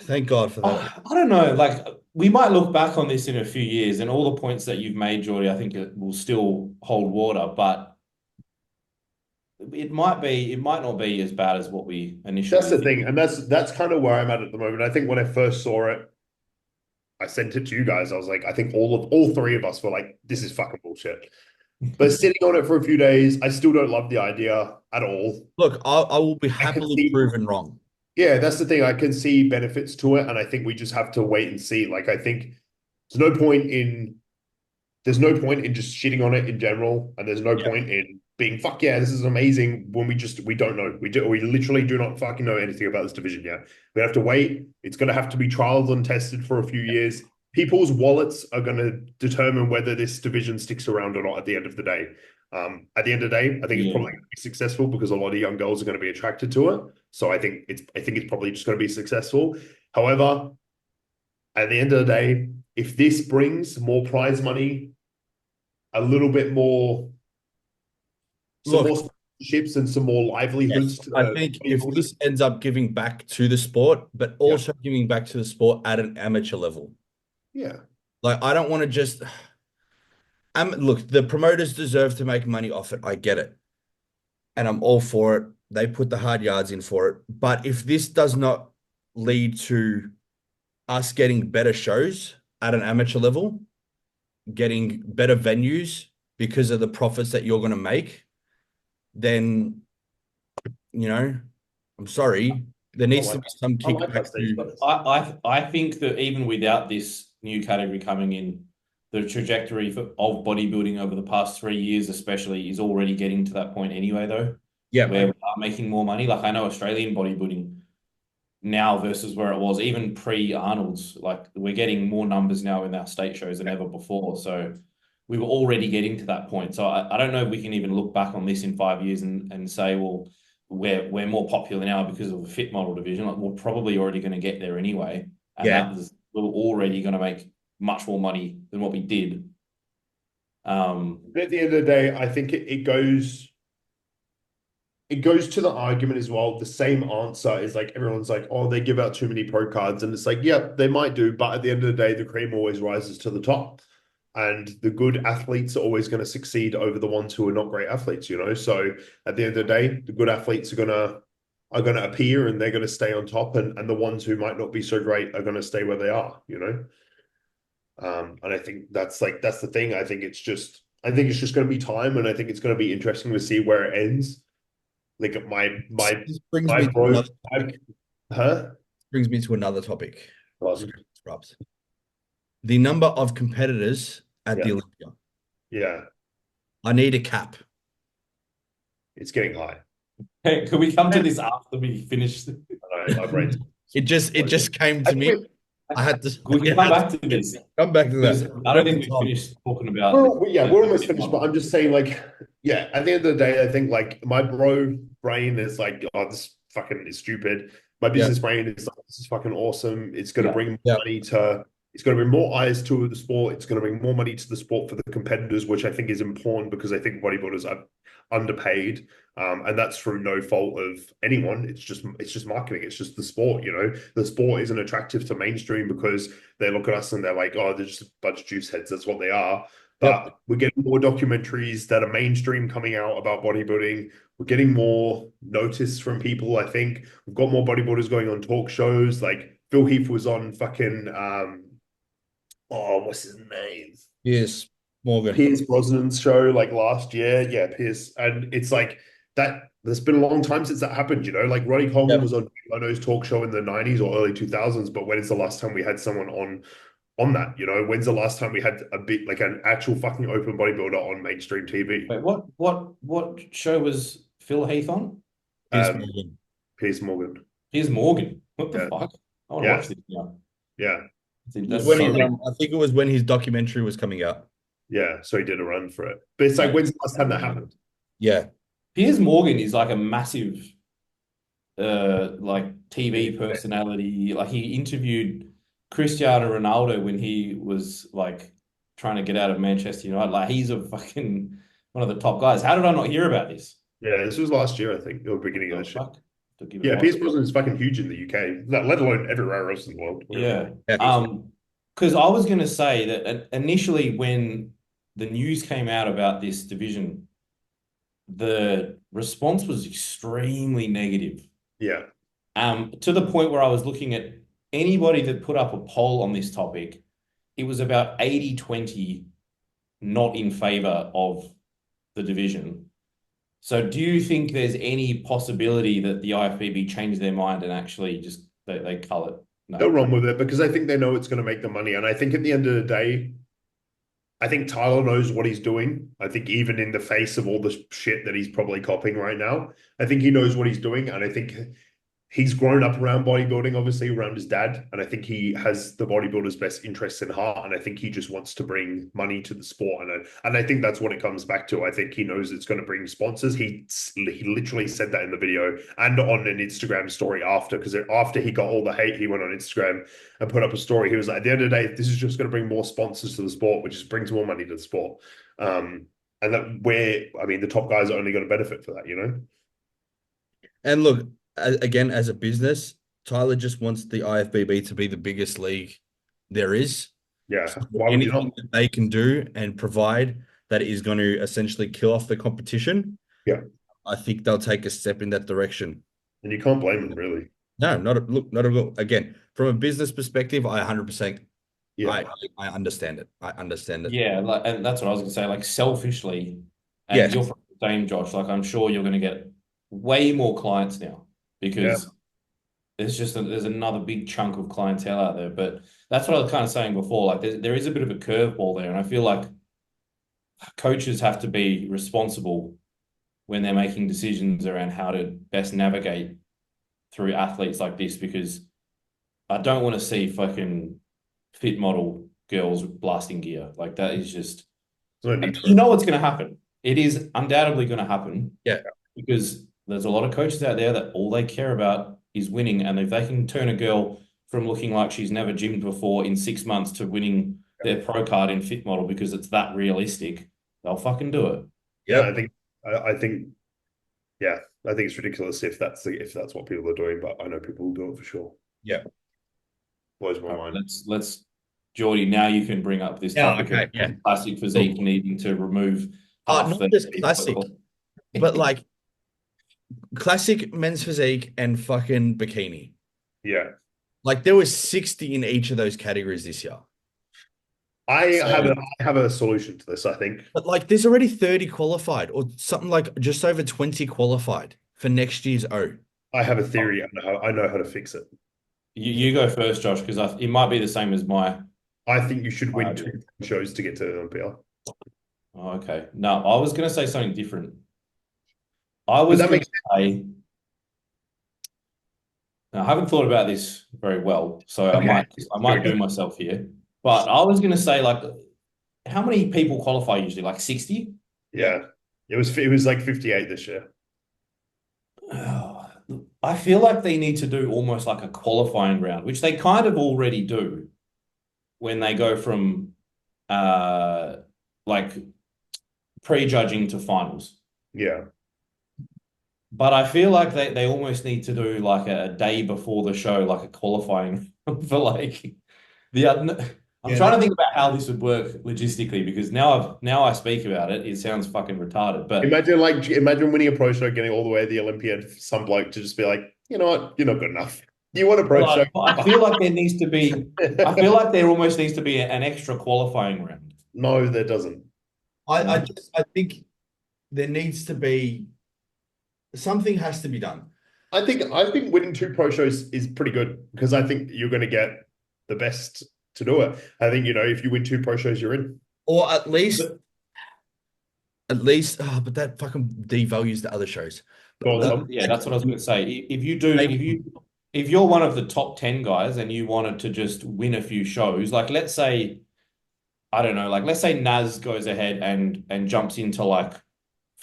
Thank God for that. I don't know. Like we might look back on this in a few years, and all the points that you've made, Jordy, I think it will still hold water. But it might not be as bad as what we initially That's the think. thing, and that's kind of where I'm at the moment. I think when I first saw it, I sent it to you guys. I was like, I think all three of us were like, this is fucking bullshit. But sitting on it for a few days, I still don't love the idea at all. Look, I will be I can happily see, proven wrong. yeah, that's the thing. I can see benefits to it, and I think we just have to wait and see. Like, I think there's no point in there's no point in just shitting on it in general, and there's no Yeah. point in being fuck yeah, this is amazing when we don't know. We literally do not fucking know anything about this division yet. We have to wait. It's gonna have to be trialed and tested for a few years. People's wallets are gonna determine whether this division sticks around or not at the end of the day. At the end of the day, I think it's Yeah. probably gonna be successful because a lot of young girls are gonna be attracted to it. So I think it's probably just gonna be successful. However, at the end of the day, if this brings more prize money, a little bit more, some more Look, sponsorships and some more livelihoods yes, to I the think if bodybuilders. this ends up giving back to the sport, but Yeah. also giving back to the sport at an amateur level. Yeah. Like, I don't want to just, look, the promoters deserve to make money off it. I get it. And I'm all for it. They put the hard yards in for it. But if this does not lead to us getting better shows at an amateur level, getting better venues because of the profits that you're going to make, then, I'm sorry. There needs to be some I like that kickback stage, to, but I think that even without this new category coming in, the trajectory of bodybuilding over the past 3 years, especially, is already getting to that point anyway, though, yeah, where we are making more money. Like I know Australian bodybuilding now versus where it was even pre-Arnold's, like we're getting more numbers now in our state shows than ever before. So we were already getting to that point. So I don't know if we can even look back on this in 5 years and say, well, we're more popular now because of the fit model division. Like, we're probably already going to get there anyway. And Yeah. we were already going to make much more money than what we did. At the end of the day, I think it goes to the argument as well. The same answer is like everyone's like, oh, they give out too many pro cards, and it's like, yeah, they might do, but at the end of the day, the cream always rises to the top, and the good athletes are always going to succeed over the ones who are not great athletes. So at the end of the day, the good athletes are gonna appear, and they're gonna stay on top, and the ones who might not be so great are gonna stay where they are. And I think that's the thing. I think it's just going to be time, and I think it's going to be interesting to see where it ends. Like This brings my me to bro, another topic. huh? Brings me to another topic. Awesome. Sorry to interrupt. The number of competitors at the Yeah. Olympia. Yeah, I need a cap. it's getting high. Hey, could we come to this after we finish? I know, my brain's. It just came to me. I had to. Could we come back to this? Come back to Because that. I don't think we finished talking about. We're almost finished, but I'm just saying, like, yeah, at the end of the day, I think like my bro brain is like, oh, this fucking is stupid. My business brain is like, this is fucking awesome. It's going to bring money to, it's going to bring more eyes to the sport. It's going to bring more money to the sport for the competitors, which I think is important because I think bodybuilders are underpaid. And that's through no fault of anyone. It's just marketing. It's just the sport, The sport isn't attractive to mainstream because they look at us and they're like, oh, they're just a bunch of juice heads. That's what they are. But we're getting more documentaries that are mainstream coming out about bodybuilding. We're getting more notice from people, I think. We've got more bodybuilders going on talk shows. Like Phil Heath was on fucking what's his name? Yes, Morgan. Pierce Brosnan's show like last year. Yeah, Pierce. And it's like that. There's been a long time since that happened, Like Ronnie Coleman was on Bono's talk show in the 90s or early 2000s, but when is the last time we had someone on that? When's the last time we had a bit like an actual fucking open bodybuilder on mainstream TV? Wait, what show was Phil Heath on? Morgan. Piers Morgan. Piers Morgan. What the fuck? I want to watch this now. Yeah. That's When so I think it was when his documentary was coming out. Yeah, so he did a run for it. But it's like, when's the last time that happened? Yeah. Piers Morgan is like a massive like TV personality. Like he interviewed Cristiano Ronaldo when he was like trying to get out of Manchester United. Like he's a fucking one of the top guys. How did I not hear about this? Yeah, this was last year, I think, or beginning of this year. Fuck. Yeah, Piers Brosnan is fucking huge in the UK, let alone everywhere else in the world. Yeah. Because I was going to say that initially when the news came out about this division, the response was extremely negative. Yeah. To the point where I was looking at anybody that put up a poll on this topic, it was about 80-20 not in favor of the division. So do you think there's any possibility that the IFBB change their mind and actually just they cull it? No. They'll run with it because I think they know it's going to make them money. And I think at the end of the day, I think Tyler knows what he's doing. I think even in the face of all the shit that he's probably copying right now, I think he knows what he's doing. And I think he's grown up around bodybuilding, obviously around his dad. And I think he has the bodybuilder's best interests in heart. And I think he just wants to bring money to the sport. And I think that's what it comes back to. I think he knows it's going to bring sponsors. He literally said that in the video and on an Instagram story after, because after he got all the hate, he went on Instagram and put up a story. He was like, at the end of the day, this is just going to bring more sponsors to the sport, which just brings more money to the sport. And the top guys are only going to benefit for that, And look, again, as a business, Tyler just wants the IFBB to be the biggest league there is. Yeah. So Why would you anything not? that they can do and provide that is going to essentially kill off the competition, I think they'll take a step in that direction. And you can't blame them, really. No, not at all. Again, from a business perspective, I 100%. Yeah. I understand it. I understand it. Yeah, and that's what I was going to say. Like selfishly, and you're from the same, Josh. Like I'm sure you're going to get way more clients now because there's another big chunk of clientele out there. But that's what I was kind of saying before. Like there is a bit of a curveball there, and I feel like coaches have to be responsible when they're making decisions around how to best navigate through athletes like this, because I don't want to see fucking fit model girls blasting gear. Like that is just There's no need for You it. know what's going to happen. It is undoubtedly going to happen. Yeah. Because there's a lot of coaches out there that all they care about is winning. And if they can turn a girl from looking like she's never gymmed before in 6 months to winning their pro card in Fit Model because it's that realistic, they'll fucking do it. Yeah, Yep. I think, yeah, I think it's ridiculous if that's what people are doing, but I know people will do it for sure. Yeah. Blows my All right, mind. let's Jordy, now you can bring up this Yeah, topic okay, of yeah. classic physique needing to remove half Not the just classic, but like classic men's physique and fucking bikini. Yeah. Like there was 60 in each of those categories this year. I So- have a solution to this, I think. But like there's already 30 qualified or something like just over 20 qualified for next year's O. I have a theory. I know how to fix it. You go first, Josh, because it might be the same as my. I think you should win idea. 2 shows to get to Olympia. Oh, okay. No, I was going to say something different. I was that going makes to say. Now, I haven't thought about this very well, so Okay. I might do myself here. But I was going to say, like, how many people qualify usually? Like 60? Yeah. It was like 58 this year. I feel like they need to do almost like a qualifying round, which they kind of already do when they go from like prejudging to finals. Yeah. But I feel like they almost need to do like a day before the show, like a qualifying for like the I'm trying to think about how this would work logistically because now I speak about it, it sounds fucking retarded. But Imagine winning a pro show, getting all the way to the Olympia, and some bloke to just be like, you know what, you're not good enough. You want a pro show? I feel like there needs to be I feel like there almost needs to be an extra qualifying round. No, there doesn't. I think there needs to be something has to be done. I think winning 2 pro shows is pretty good because I think you're going to get the best to do it. I think, if you win 2 pro shows, you're in. Or at least, but that fucking devalues the other shows. Go on, Tom. Yeah, that's what I was going to say. If you're one of the top 10 guys and you wanted to just win a few shows, like let's say, I don't know, like let's say Naz goes ahead and jumps into like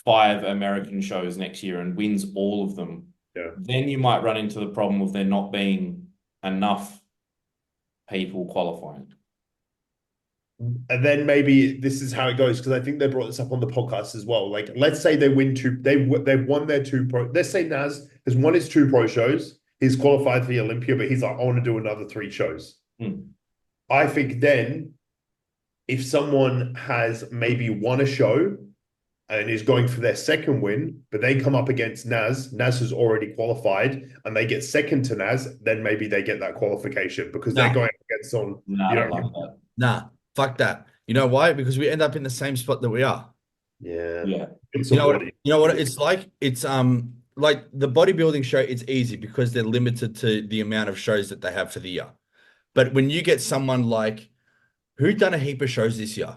5 American shows next year and wins all of them. Yeah. Then you might run into the problem of there not being enough people qualifying. And then maybe this is how it goes because I think they brought this up on the podcast as well. Like, let's say they win 2, they've won their 2 pro. Let's say Naz has won his 2 pro shows. He's qualified for the Olympia, but he's like, I want to do another 3 shows. I think then if someone has maybe won a show and is going for their second win, but they come up against Naz has already qualified, and they get second to Naz, then maybe they get that qualification because they're going against someone. I don't like that. Nah, fuck that. You know why? Because we end up in the same spot that we are. Yeah. You know what it's like? It's like the bodybuilding show, it's easy because they're limited to the amount of shows that they have for the year. But when you get someone like who done a heap of shows this year?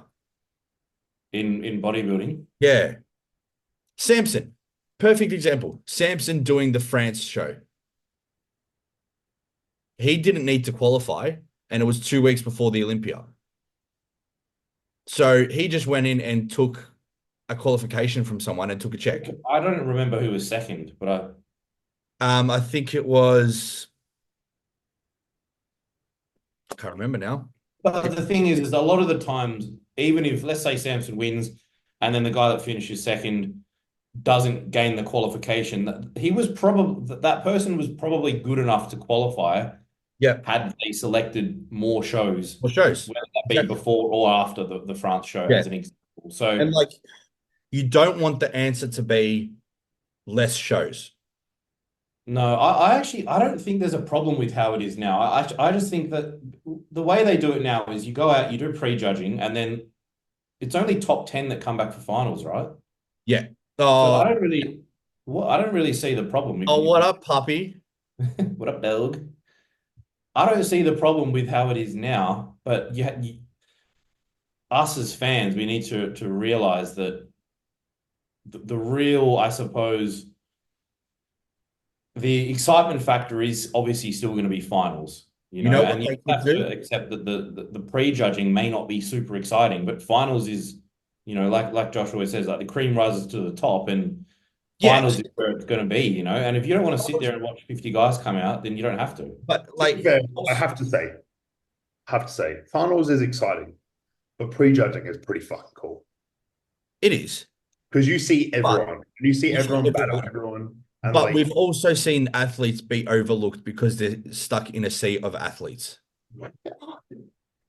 In bodybuilding? Yeah. Samson. Perfect example. Samson doing the France show. He didn't need to qualify, and it was 2 weeks before the Olympia. So he just went in and took a qualification from someone and took a check. I don't remember who was second, but I think it was. I can't remember now. But the thing is a lot of the times, even if let's say Samson wins, and then the guy that finishes second doesn't gain the qualification, that person was probably good enough to qualify. Yeah. Had they selected more shows, More shows, whether that be before or after the France show, as an example. So, and like, you don't want the answer to be less shows. No, I don't think there's a problem with how it is now. I just think that the way they do it now is you go out, you do prejudging, and then it's only top 10 that come back for finals, right? Yeah. So Oh, I don't really see the problem. oh, what up, puppy? What up, Belg? I don't see the problem with how it is now, but us as fans, we need to realize that the real, I suppose, the excitement factor is obviously still going to be finals, and you have to accept that the prejudging may not be super exciting, but finals is You know, like Josh always says, like the cream rises to the top, and finals Yes, is where it's going to be. You know, and if you don't want to sit there and watch 50 guys come out, then you don't have to. but To be like fair, I have to say, finals is exciting, but prejudging is pretty fucking cool it is. because you see But everyone, you see you see everyone battle everyone. everyone, and But like, we've also seen athletes be overlooked because they're stuck in a sea of athletes.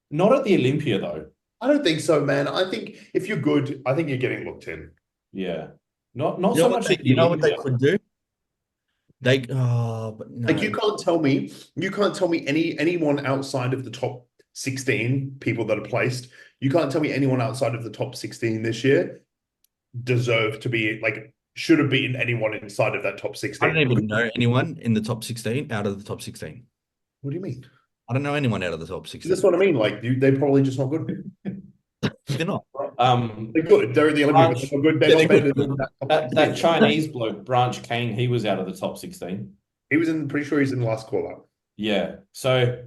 Not at the Olympia though. I don't think so, man. I think if you're good, I think you're getting looked in. Yeah, not You know so what much they, at the you know what they Olympia. could do? But Like no. you can't tell me anyone outside of the top 16 people that are placed. You can't tell me anyone outside of the top 16 this year deserve to be like should have beaten anyone inside of that top I don't 16. even know anyone in the top 16 out of the top 16. What do you mean? I don't know anyone out of the top That's 16. what I mean. Like they're probably just not good. They're not. They're good. They're in the Olympic, but Branch, they're not good. They're Yeah, not they're better good. than that top that 16. Chinese bloke, Branch Kane, he was out of the top 16. He was in pretty sure he's in the last call up. Yeah. So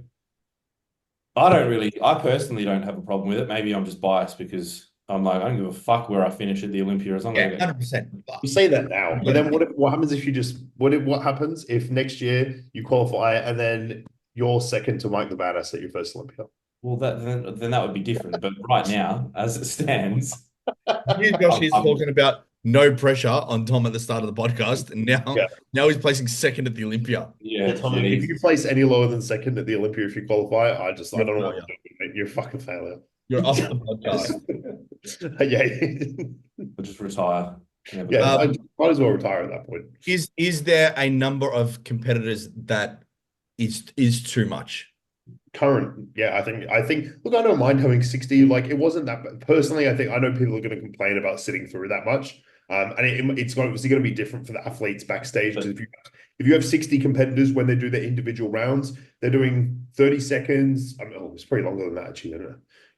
I personally don't have a problem with it. Maybe I'm just biased because I'm like, I don't give a fuck where I finish at the Olympia as long as I Yeah, get. 100%. You say that now, but then what happens if you just what happens if next year you qualify and then you're second to Mike the Badass at your first Olympia? Well, then that would be different. But right now, as it stands, You, Josh, he's I'm talking about no pressure on Tom at the start of the podcast, and Yeah. now he's placing second at the Olympia. yeah, Tommy, if you geez. place any lower than second at the Olympia if you qualify, I You're don't a know what failure. to do, mate. You're a fucking failure. You're off the podcast. Yeah. I'll just retire. Never Yeah, do I it. might as well retire at that point. Is there a number of competitors that is too much? Current, yeah, I think look, I don't mind having 60. Like it wasn't that personally, I know people are going to complain about sitting through that much. And it's obviously going to be different for the athletes backstage because if you have 60 competitors when they do their individual rounds, they're doing 30 seconds. I mean, it's pretty longer than that actually, isn't it?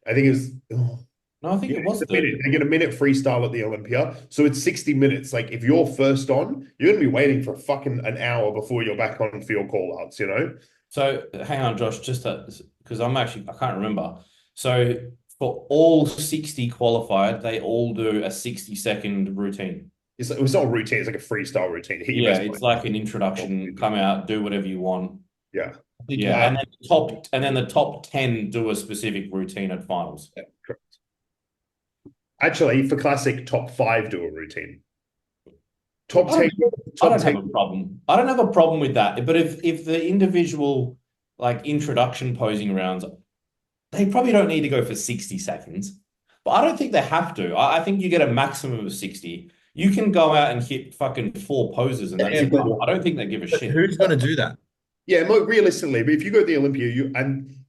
I think it's No, I think it was a minute. 30. They get a minute freestyle at the Olympia. So it's 60 minutes. Like if you're first on, you're gonna be waiting for fucking an hour before you're back on for your call outs, you know? So hang on, Josh, just because I can't remember. So for all 60 qualified, they all do a 60-second routine. It's not a routine, it's like a freestyle routine. Hit your Yeah, best it's point. like an introduction, come out, do whatever you want. Yeah. Yeah, and then the top 10 do a specific routine at finals. Yeah, correct. Actually, for classic, top 5 do a routine. Top 10. I don't have a problem. I don't have a problem with that. But if the individual like introduction posing rounds, they probably don't need to go for 60 seconds. But I don't think they have to. I think you get a maximum of 60. You can go out and hit fucking 4 poses and that's Yeah, it. I don't think they give a shit. Who's going to do that? Yeah, realistically, but if you go to the Olympia,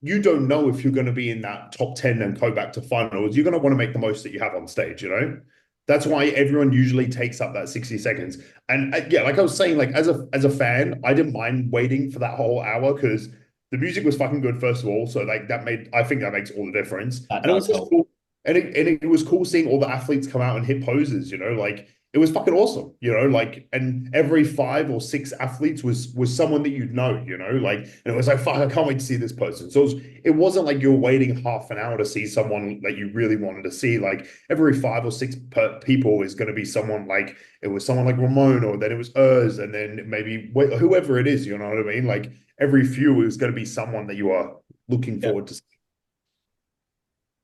you don't know if you're going to be in that top 10 and go back to finals, you're going to want to make the most that you have on stage, you know? That's why everyone usually takes up that 60 seconds. And yeah, like I was saying, like as a fan, I didn't mind waiting for that whole hour because the music was fucking good, first of all. So like I think that makes all the difference. That And it was does just help. cool. And it was cool seeing all the athletes come out and hit poses, you know, like it was fucking awesome, you know, like, and every 5 or 6 athletes was someone that you'd know, you know, like, and it was like, fuck, I can't wait to see this person. So it wasn't like you're waiting half an hour to see someone that you really wanted to see. Like every 5 or 6 people is going to be someone like, it was someone like Ramon, or then it was Urs, and then maybe whoever it is, you know what I mean? Like every few is going to be someone that you are looking forward to see.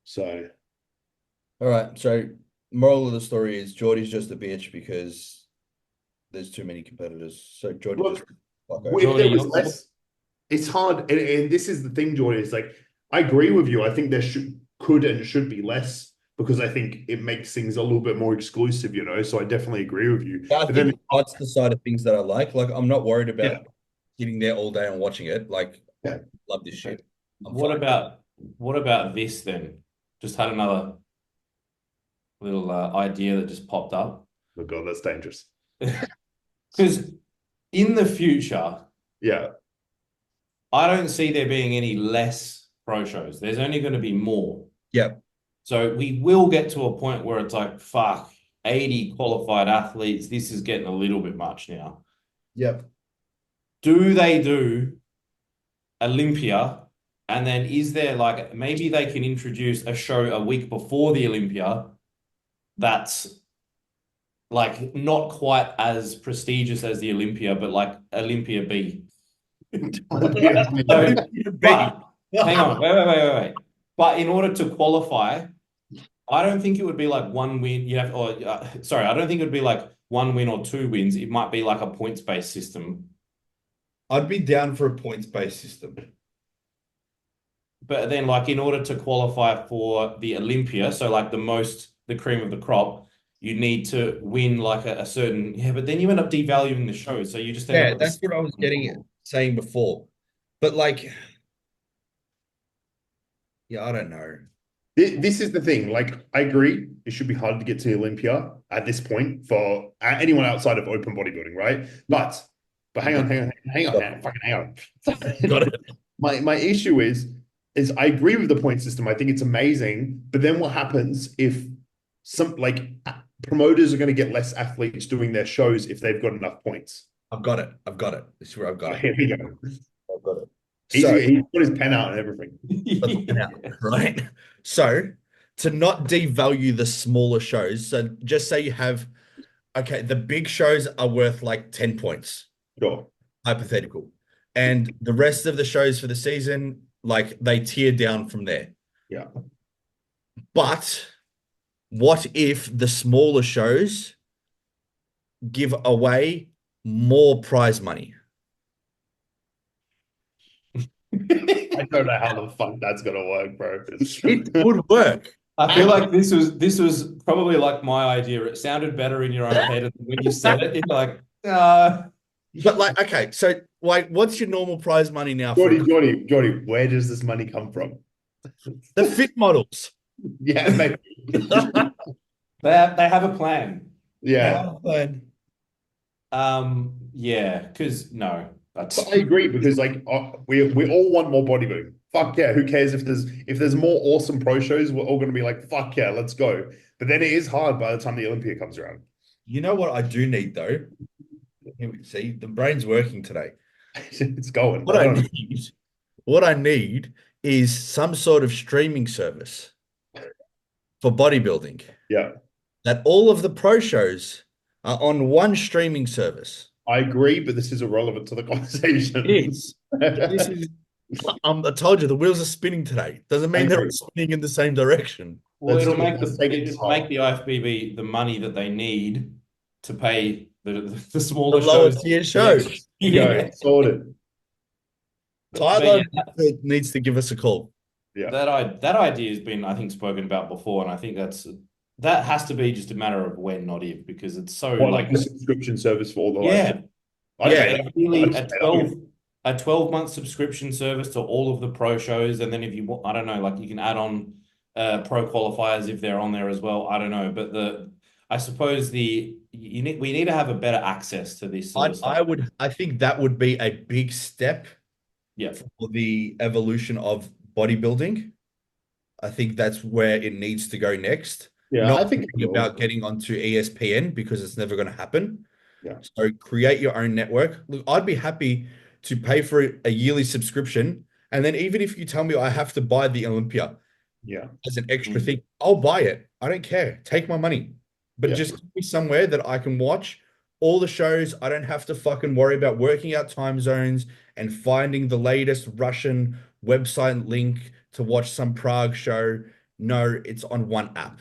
So. All right. So moral of the story is Jordy's just a bitch because there's too many competitors. So Jordy Look, just fuck if over. there was less, it's hard. And this is the thing, Jordy, is like, I agree with you. I think there could and should be less because I think it makes things a little bit more exclusive, you know? So I definitely agree with you. Yeah, I But think then, that's the side of things that I like. Like I'm not worried about yeah, sitting there all day and watching it. Like I yeah. love this shit. I'm What fine. about this then? Just had another little idea that just popped up. Oh God, that's dangerous. Because in the future, Yeah. I don't see there being any less pro shows. There's only going to be more. Yeah. So we will get to a point where it's like, fuck, 80 qualified athletes. This is getting a little bit much now. Yeah. Do they do Olympia? And then is there like, maybe they can introduce a show a week before the Olympia that's like not quite as prestigious as the Olympia, but like Olympia B. So, but hang on, wait. But in order to qualify, I don't think it would be like one win. You have, or sorry, I don't think it would be like one win or two wins. It might be like a points-based system. I'd be down for a points-based system. But then, like, in order to qualify for the Olympia, so like the cream of the crop, you need to win like a certain, yeah, but then you end up devaluing the show. So you just end up Yeah, with that's what I was saying before. But like, yeah, I don't know. This is the thing. Like, I agree, it should be hard to get to Olympia at this point for anyone outside of open bodybuilding, right? But hang on, fucking hang on. Got it. My issue is I agree with the point system. I think it's amazing. But then what happens if some like promoters are going to get less athletes doing their shows if they've got enough points? I've got it. This is where I've got it. Here we go. I've got it. He's So, put his pen out and everything. right? So, to not devalue the smaller shows, so just say you have, okay, the big shows are worth like 10 points, Sure. hypothetical. And the rest of the shows for the season, like they tier down from there. Yeah. But what if the smaller shows give away more prize money? I don't know how the fuck that's gonna work, bro. It would work. I feel like this was probably like my idea. It sounded better in your own head, and when you said it, it's like, But like, okay, so like, what's your normal prize money now for Jordy, where does this money come from? the fit models? Yeah, maybe. they have a plan. Yeah. Yeah, because no, that's But I agree because like we all want more bodybuilding. Fuck yeah, who cares if there's more awesome pro shows? We're all gonna be like, fuck yeah, let's go. But then it is hard by the time the Olympia comes around. You know what I do need though? See, the brain's working today. It's going. What I need is some sort of streaming service for bodybuilding. Yeah. That all of the pro shows are on one streaming service. I agree, but this is irrelevant to the conversation. It is. This is I told you the wheels are spinning today. Doesn't mean they're spinning in the same direction. well, it'll make the IFBB the money that they need to pay the smaller lower shows. tier shows. Yeah, sorted. Tyler needs to give us a call. Yeah. That idea has been, I think, spoken about before, and I think that has to be just a matter of when, not if, because it's so like a subscription service for all the really a 12-month subscription service to all of the pro shows, and then if you want, I don't know, like you can add on pro qualifiers if they're on there as well. I don't know, but I suppose we need to have a better access to this sort of stuff. I think that would be a big step for the evolution of bodybuilding. I think that's where it needs to go next. Yeah, Not I think about getting onto ESPN because it's never going to happen. Yeah. So create your own network. Look, I'd be happy to pay for a yearly subscription, and then even if you tell me I have to buy the Olympia, as an extra thing, I'll buy it. I don't care. Take my money, but just give me somewhere that I can watch all the shows. I don't have to fucking worry about working out time zones and finding the latest Russian website link to watch some Prague show. No, it's on one app.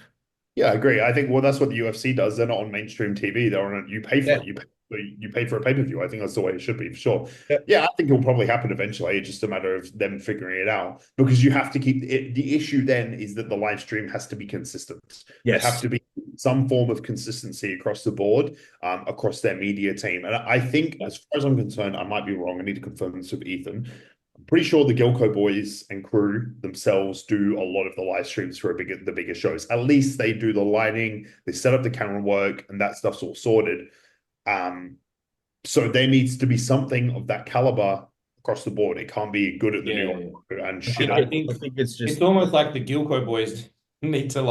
Yeah, I agree. I think that's what the UFC does. They're not on mainstream TV. They're on you pay for it. You pay for a pay-per-view. I think that's the way it should be for sure. Yeah, I think it will probably happen eventually. It's just a matter of them figuring it out because you have to keep it. The issue then is that the live stream has to be consistent. Yes. There has to be some form of consistency across the board, across their media team. And I think, as far as I'm concerned, I might be wrong. I need to confirm this with Ethan. I'm pretty sure the Gilco boys and crew themselves do a lot of the live streams for the bigger shows. At least they do the lighting, they set up the camera work, and that stuff's all sorted. So there needs to be something of that caliber across the board. It can't be good at the New York and shit. I think it's almost like the Gilco boys need to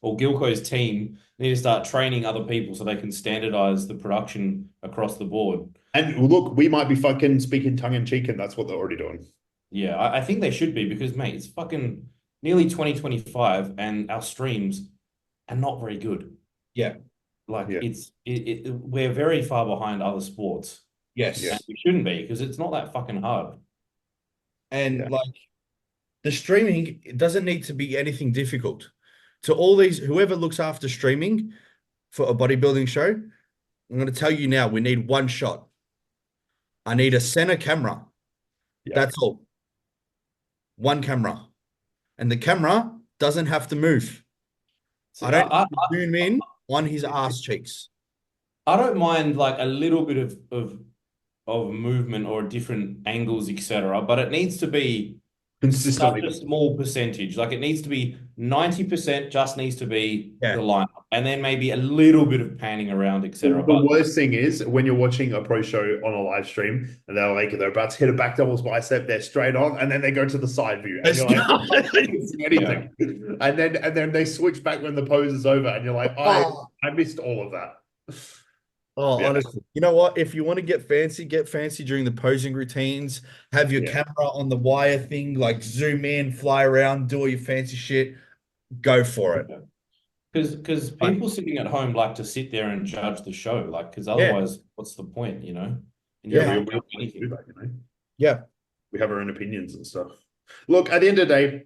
or Gilco's team need to start training other people so they can standardize the production across the board. And look, we might be fucking speaking tongue-in-cheek, and that's what they're already doing. Yeah, I think they should be because, mate, it's fucking nearly 2025 and our streams are not very good. Yeah. Like Yeah. we're very far behind other sports, Yes. Yeah. and we shouldn't be because it's not that fucking hard. And Yeah. like the streaming, it doesn't need to be anything difficult. To all these, whoever looks after streaming for a bodybuilding show, I'm going to tell you now, we need one shot. I need a center camera. Yeah. That's all. One camera. And the camera doesn't have to move. So I don't need to zoom in on his ass cheeks. I don't mind like a little bit of movement or different angles, etc. But it needs to be such Consistently. a small percentage. Like it needs to be 90% just needs to be Yeah. the lineup. And then maybe a little bit of panning around, etc. The But worst thing is when you're watching a pro show on a live stream and they're about to hit a back doubles bicep, they're straight on, and then they go to the side view, and you're like, I didn't see anything. And then they switch back when the pose is over, and you're like, I missed all of that. Oh, Yeah. honestly, you know what? If you want to get fancy during the posing routines. Have your Yeah. camera on the wire thing, like zoom in, fly around, do all your fancy shit. Go for it. because people sitting at home like to sit there and judge the show, like because Yeah. otherwise, what's the point, you know? And you Yeah. can't we do do anything. that, you know. Yeah. We have our own opinions and stuff. Look, at the end of the day,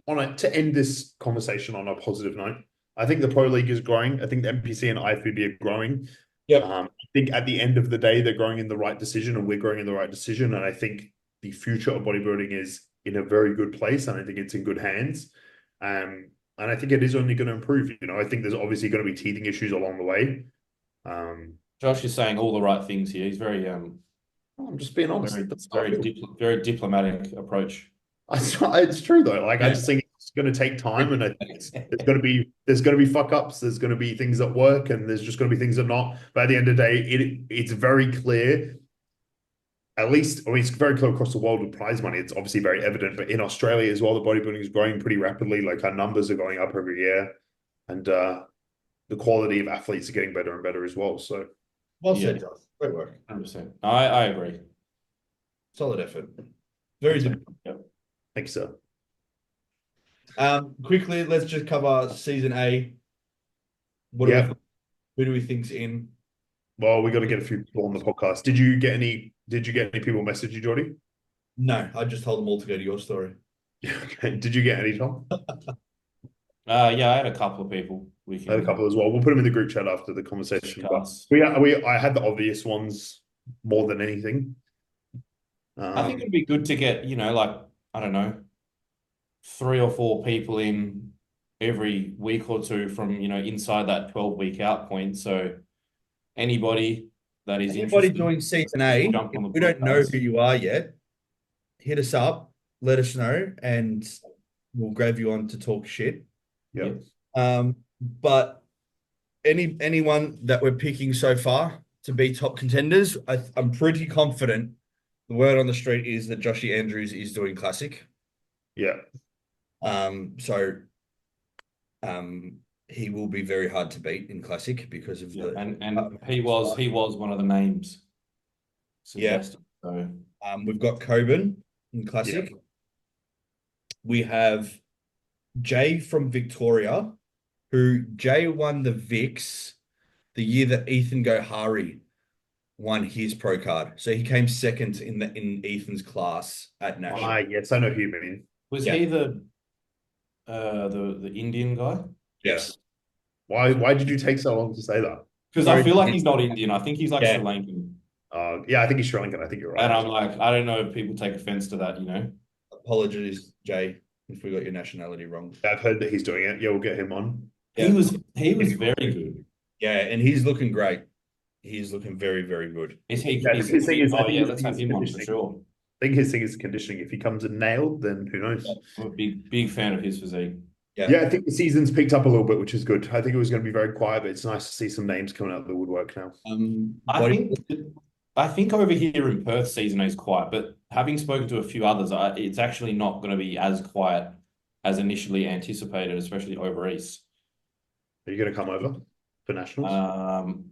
to end this conversation on a positive note, I think the Pro League is growing. I think the NPC and IFBB are growing. Yep. I think at the end of the day, they're growing in the right decision, and we're growing in the right decision. And I think the future of bodybuilding is in a very good place, and I think it's in good hands. And I think it is only going to improve. You know, I think there's obviously going to be teething issues along the way. Josh is saying all the right things here. He's very I'm just being honest. very That's how I feel. very diplomatic approach. It's true though. Like I Yeah. just think it's going to take time, and I think there's going to be fuck ups. There's going to be things that work, and there's just going to be things that not. But at the end of the day, it's very clear. At least, I mean, it's very clear across the world with prize money. It's obviously very evident, but in Australia as well, the bodybuilding is growing pretty rapidly. Like our numbers are going up every year, and the quality of athletes are getting better and better as well. So, Well Yeah. said, Josh. Great work. 100%. I agree. Solid effort. Very good. thanks, sir. Quickly, let's just cover season A. Yeah. Who do we think's in? Well, we got to get a few people on the podcast. Did you get any people message you, Jordy? No, I just told them all to go to your story. Yeah. Okay. Did you get any, Tom? Yeah, I had a couple of people. We I had a couple as well. We'll put them in the group chat after the conversation. But discuss. I had the obvious ones more than anything. I think it'd be good to get, you know, like, I don't know, 3 or 4 people in every week or two from, you know, inside that 12-week out point. So anybody that is Anybody interested, doing season A, jump on the if we don't know podcast. who you are yet, hit us up, let us know, and we'll grab you on to talk shit. Yeah. But anyone that we're picking so far to be top contenders, I'm pretty confident. The word on the street is that Joshy Andrews is doing classic. Yeah. So he will be very hard to beat in classic because of the and he was one of the names suggested. So we've got Coben in classic. We have Jay from Victoria, who Jay won the Vix the year that Ethan Gohari won his pro card. So he came second in Ethan's class at national. Yes, I know who you mean. was he the Indian guy? Yes. Why did you take so long to say that? Because I feel like he's not Indian. I think he's like Yeah. Sri Lankan. Yeah, I think he's Sri Lankan. I think you're right. And I'm like, I don't know if people take offense to that, you know? Apologies, Jay, if we got your nationality wrong. I've heard that he's doing it. Yeah, we'll get him on. Yeah. He was very good. Yeah, and he's looking great. He's looking very, very good. Is he? Yeah, his thing is- I think his let's thing have is him on for conditioning. sure. I think his thing is conditioning. If he comes in nailed, then who knows? I'm a big fan of his physique. Yeah, I think the season's picked up a little bit, which is good. I think it was going to be very quiet, but it's nice to see some names coming out of the woodwork now. I think over here in Perth, season is quiet, but having spoken to a few others, it's actually not going to be as quiet as initially anticipated, especially over east. Are you going to come over for nationals?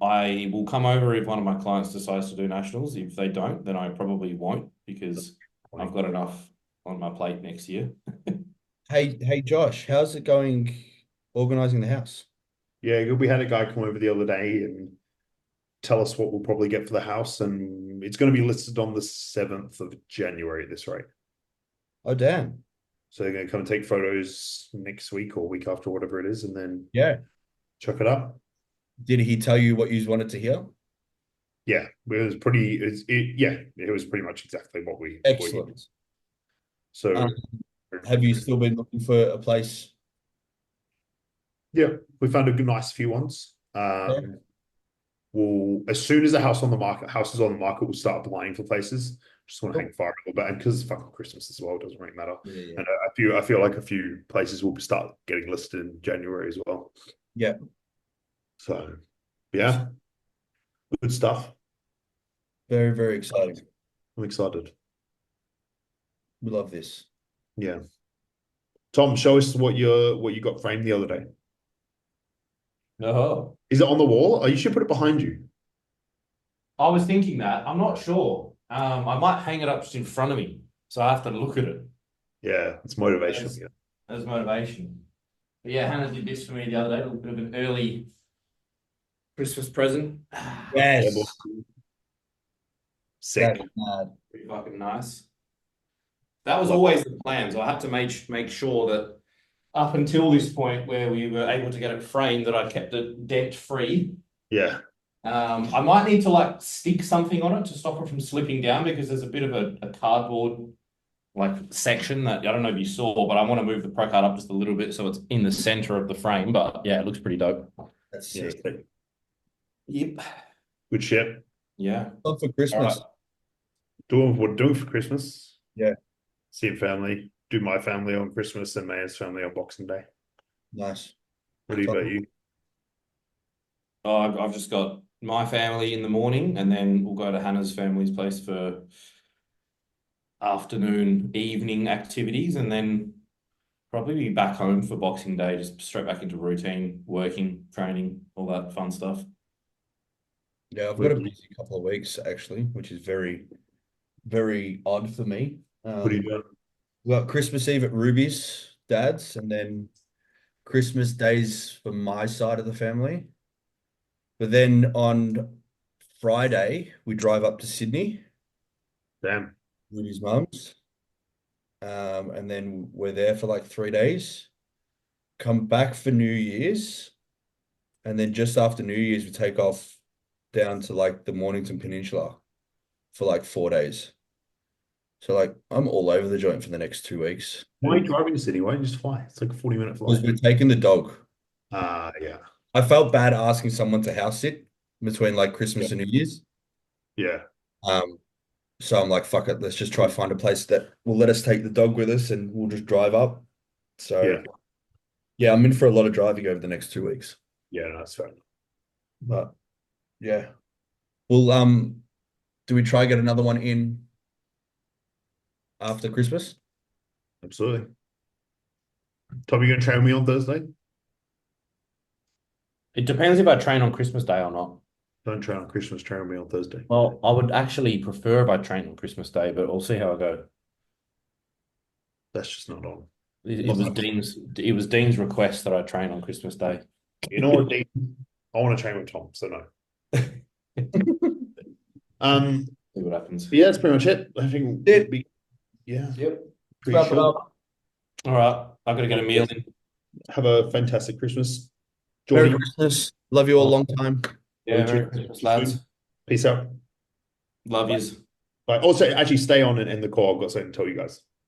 I will come over if one of my clients decides to do nationals. If they don't, then I probably won't because I've got enough on my plate next year. Hey, Josh, how's it going organizing the house? Yeah, we had a guy come over the other day and tell us what we'll probably get for the house, and it's going to be listed on the 7th of January at this rate. Oh, damn. So they're going to come and take photos next week or week after, whatever it is, and then Yeah. chuck it up. Did he tell you what you wanted to hear? Yeah, it was pretty much exactly what we. Excellent. So, have you still been looking for a place? yeah, we found a nice few ones. Yeah. We'll, as soon as the house is on the market, we'll start applying for places. Just want to hang fire a little bit, and because it's fucking Christmas as well, it doesn't really matter. Yeah. And I feel like a few places will start getting listed in January as well. Yeah. So, yeah, good stuff. Very, very exciting. I'm excited. We love this. Yeah. Tom, show us what you got framed the other day. Oh, Is it on the wall? Oh, you should put it behind you. I was thinking that. I'm not sure. I might hang it up just in front of me, so I have to look at it Yeah, it's motivational. Yeah. as motivation. But yeah, Hannah did this for me the other day. A little bit of an early Christmas present. Yes. Sick. That's mad. Pretty fucking nice. That was always the plan, so I had to make sure that up until this point where we were able to get it framed, that I kept it dent free. Yeah. I might need to like stick something on it to stop it from slipping down, because there's a bit of a cardboard like section that I don't know if you saw, but I want to move the Pro Card up just a little bit so it's in the center of the frame. But yeah, it looks pretty dope. That's Yeah. sick. Yep. Good shit. Yeah. Not for Christmas. Doing for Christmas. Yeah. See your family. Do my family on Christmas and Maya's family on Boxing Day. Nice. What about you? Oh, I've just got my family in the morning, and then we'll go to Hannah's family's place for afternoon, evening activities, and then probably be back home for Boxing Day, just straight back into routine, working, training, all that fun stuff. Yeah, I've got a busy couple of weeks actually, which is very, very odd for me. What are you doing? We got Christmas Eve at Ruby's dad's, and then Christmas days for my side of the family. But then on Friday, we drive up to Sydney, Damn. Ruby's mum's. And then we're there for like 3 days. Come back for New Year's. And then just after New Year's, we take off down to like the Mornington Peninsula for like 4 days. So like I'm all over the joint for the next 2 weeks. Why are you driving to Sydney? Why don't you just fly? It's like a 40-minute Because flight. we're taking the dog. Yeah. I felt bad asking someone to house sit between like Christmas and New Year's. Yeah. So I'm like, fuck it, let's just try find a place that will let us take the dog with us and we'll just drive up. So yeah, I'm in for a lot of driving over the next 2 weeks. Yeah, no, that's fair. But yeah. Well, do we try get another one in after Christmas? Absolutely. Tom, you gonna train with me on Thursday? It depends if I train on Christmas Day or not. Don't train on Christmas, train with me on Thursday. Well, I would actually prefer if I train on Christmas Day, but we'll see how I go. That's just not on. It was Dean's request that I train on Christmas Day. You know what, Dean? I want to train with Tom, so no. See what happens. Yeah, that's pretty much it. I think yeah. Yep. Pretty Wrap it sure. up. All right. I've got to get a meal in. Have a fantastic Christmas. Merry Jordy, Christmas. Love you all a long time. Yeah, Merry Christmas, lads. peace out. Love yous. Bye. Also, actually, stay on and end the call. I've got something to tell you guys.